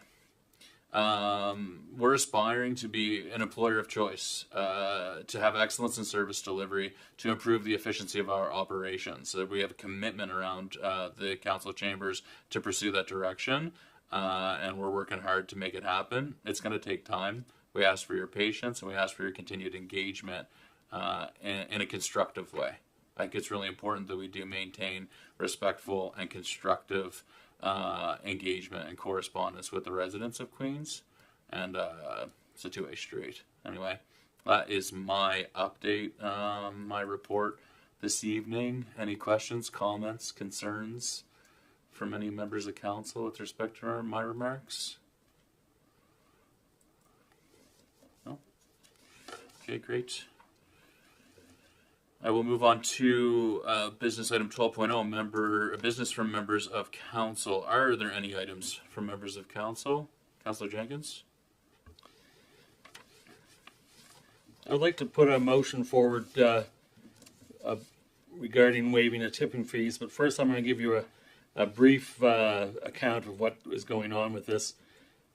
We're aspiring to be an employer of choice, to have excellence in service delivery, to improve the efficiency of our operations. So we have a commitment around the council chambers to pursue that direction. and we're working hard to make it happen. It's going to take time. We ask for your patience, and we ask for your continued engagement in a constructive way. I think it's really important that we do maintain respectful and constructive engagement and correspondence with the residents of Queens, and it's a two-way street. Anyway, that is my update, my report this evening. Any questions, comments, concerns from any members of council with respect to my remarks? No? Okay, great. I will move on to business item 12.0, business from members of council. Are there any items from members of council? Councillor Jenkins? I would like to put a motion forward regarding waiving the tipping fees, but first I'm going to give you a brief account of what is going on with this.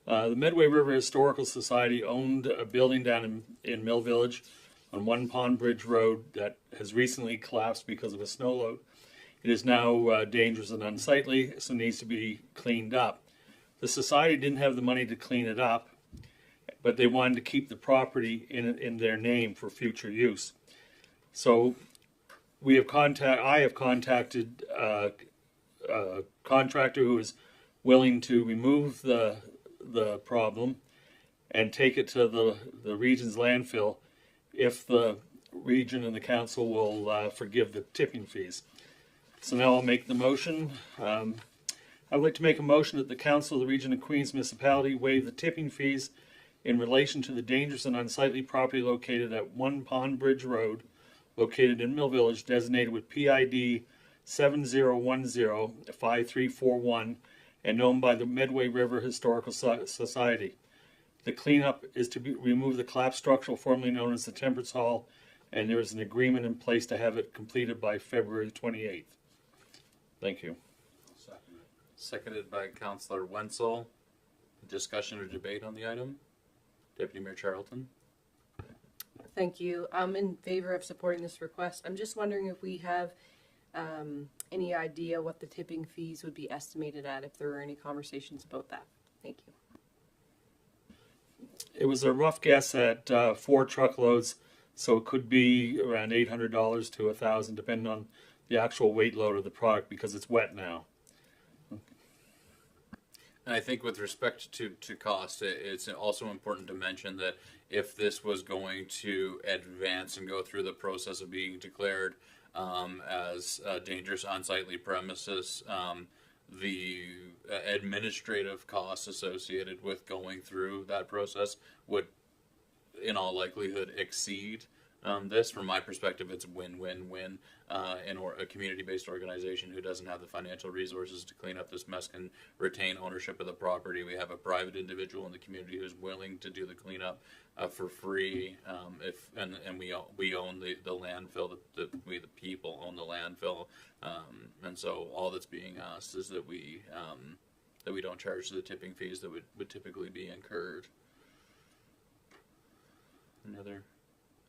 The Medway River Historical Society owned a building down in Mill Village on One Pond Bridge Road that has recently collapsed because of a snow load. It is now dangerous and unsightly, so needs to be cleaned up. The society didn't have the money to clean it up, but they wanted to keep the property in their name for future use. So I have contacted a contractor who is willing to remove the problem and take it to the region's landfill if the region and the council will forgive the tipping fees. So now I'll make the motion. I would like to make a motion that the council of the region of Queens Municipality waive the tipping fees in relation to the dangerous and unsightly property located at One Pond Bridge Road, located in Mill Village, designated with PID 70105341 and known by the Medway River Historical Society. The cleanup is to remove the collapsed structure formerly known as the Temperance Hall, and there is an agreement in place to have it completed by February 28th. Thank you. Seconded by Councillor Wenzel. Discussion or debate on the item? Deputy Mayor Charlton? Thank you. I'm in favor of supporting this request. I'm just wondering if we have any idea what the tipping fees would be estimated at, if there were any conversations about that. Thank you. It was a rough guess at 4 truckloads, so it could be around $800 to $1,000, depending on the actual weight load of the product, because it's wet now. And I think with respect to cost, it's also important to mention that if this was going to advance and go through the process of being declared as dangerous unsightly premises, the administrative costs associated with going through that process would, in all likelihood, exceed this. From my perspective, it's win-win-win. In a community-based organization who doesn't have the financial resources to clean up this mess can retain ownership of the property. We have a private individual in the community who's willing to do the cleanup for free. We own the landfill. We the people own the landfill, and so all that's being asked is that we don't charge the tipping fees that would typically be incurred.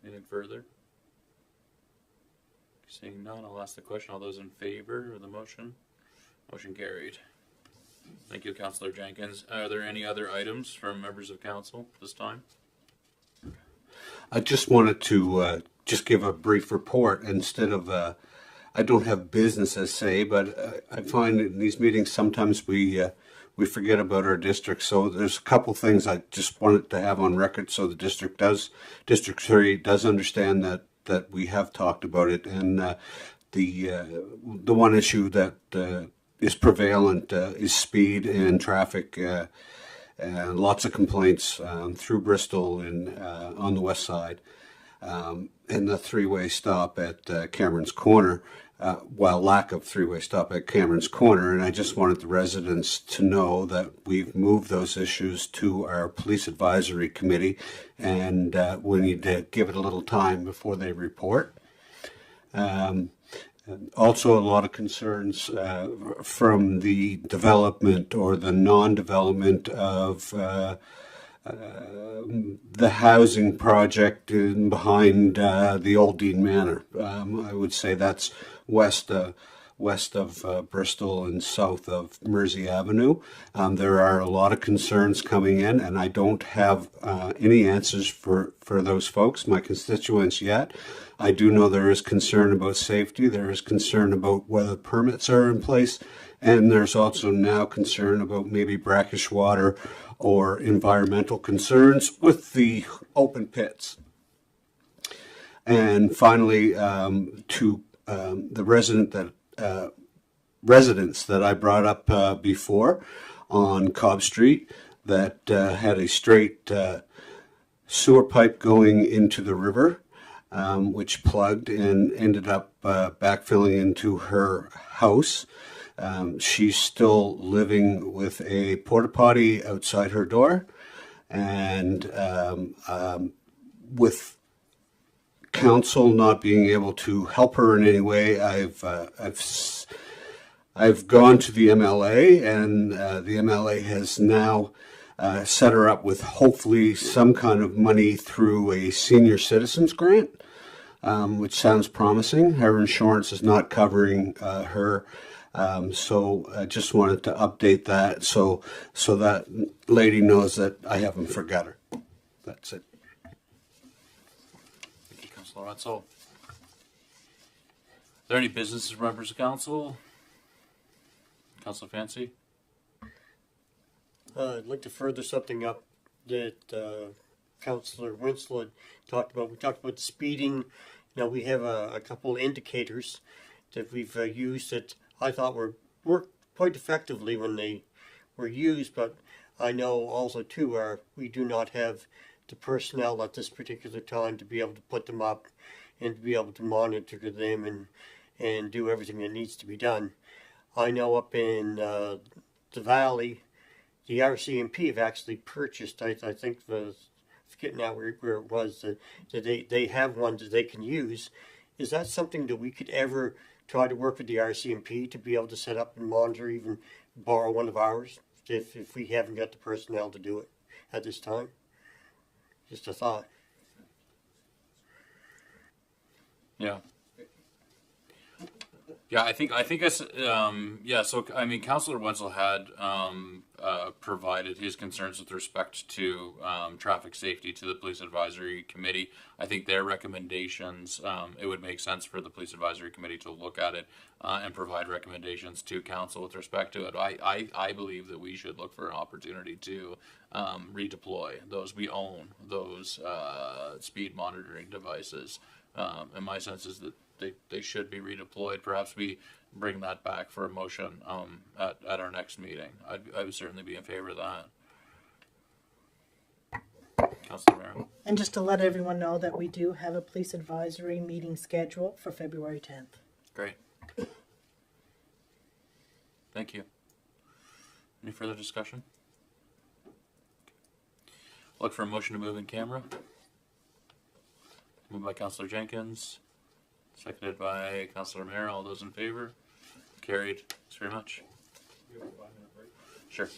Anything further? Seeing none, I'll ask the question. All those in favor of the motion? Motion carried. Thank you, Councillor Jenkins. Are there any other items from members of council this time? I just wanted to just give a brief report instead of, I don't have business as say, but I find in these meetings sometimes we forget about our district. So there's a couple things I just wanted to have on record so the District 3 does understand that we have talked about it. And the one issue that is prevalent is speed and traffic. Lots of complaints through Bristol and on the west side, and the three-way stop at Cameron's Corner, while lack of three-way stop at Cameron's Corner. And I just wanted the residents to know that we've moved those issues to our Police Advisory Committee, and we need to give it a little time before they report. Also, a lot of concerns from the development or the non-development of the housing project behind the old Dean Manor. I would say that's west west of Bristol and south of Mersey Avenue. There are a lot of concerns coming in, and I don't have any answers for those folks, my constituents, yet. I do know there is concern about safety. There is concern about whether permits are in place, and there's also now concern about maybe brackish water or environmental concerns with the open pits. And finally, to the residents that I brought up before on Cobb Street that had a straight sewer pipe going into the river, which plugged and ended up backfilling into her house. She's still living with a porta potty outside her door, and with council not being able to help her in any way, I've gone to the MLA, and the MLA has now set her up with hopefully some kind of money through a senior citizens grant, which sounds promising. Her insurance is not covering her. So I just wanted to update that so that lady knows that I haven't forgot her. That's it. Thank you, Councillor Wenzel. Are there any businesses from members of council? Councillor Fancy? I'd like to further something up that Councillor Winslow had talked about. We talked about speeding. Now we have a couple indicators that we've used that I thought worked quite effectively when they were used, but I know also too we do not have the personnel at this particular time to be able to put them up and to be able to monitor them and do everything that needs to be done. I know up in the valley, the RCMP have actually purchased, I think forgetting now where it was, that they have one that they can use. Is that something that we could ever try to work with the RCMP to be able to set up and monitor, even borrow one of ours, if we haven't got the personnel to do it at this time? Just a thought. Yeah. Yeah, I think it's yeah. So I mean, Councillor Wenzel had provided his concerns with respect to traffic safety to the Police Advisory Committee. I think their recommendations, it would make sense for the Police Advisory Committee to look at it and provide recommendations to council with respect to it. I believe that we should look for an opportunity to redeploy those. We own those speed monitoring devices, and my sense is that they should be redeployed. Perhaps we bring that back for a motion at our next meeting. I would certainly be in favor of that. Councilor Merrill. And just to let everyone know that we do have a police advisory meeting scheduled for February 10th. Great. Thank you. Any further discussion? Look for a motion to move in camera. Moved by Councillor Jenkins. Seconded by Councillor Mayer. All those in favor? Carried. Thanks very much. Sure.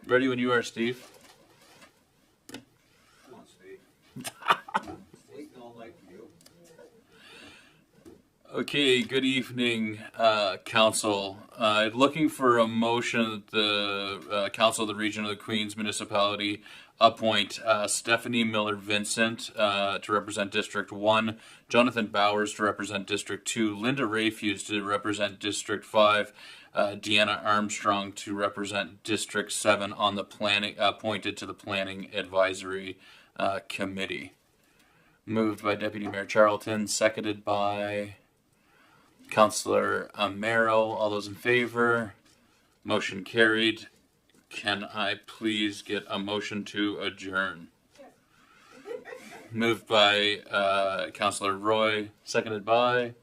Ready when you are, Steve. Come on, Steve. Waiting all night for you. Okay, good evening, council. Looking for a motion that the council of the Region of the Queens Municipality appoint Stephanie Miller Vincent to represent District 1, Jonathan Bowers to represent District 2, Linda Rayfuse to represent District 5, Deanna Armstrong to represent District 7 on the planning, appointed to the Planning Advisory Committee. Moved by Deputy Mayor Charlton, seconded by Councillor Amero. All those in favor? Motion carried. Can I please get a motion to adjourn? Moved by Councillor Roy, seconded by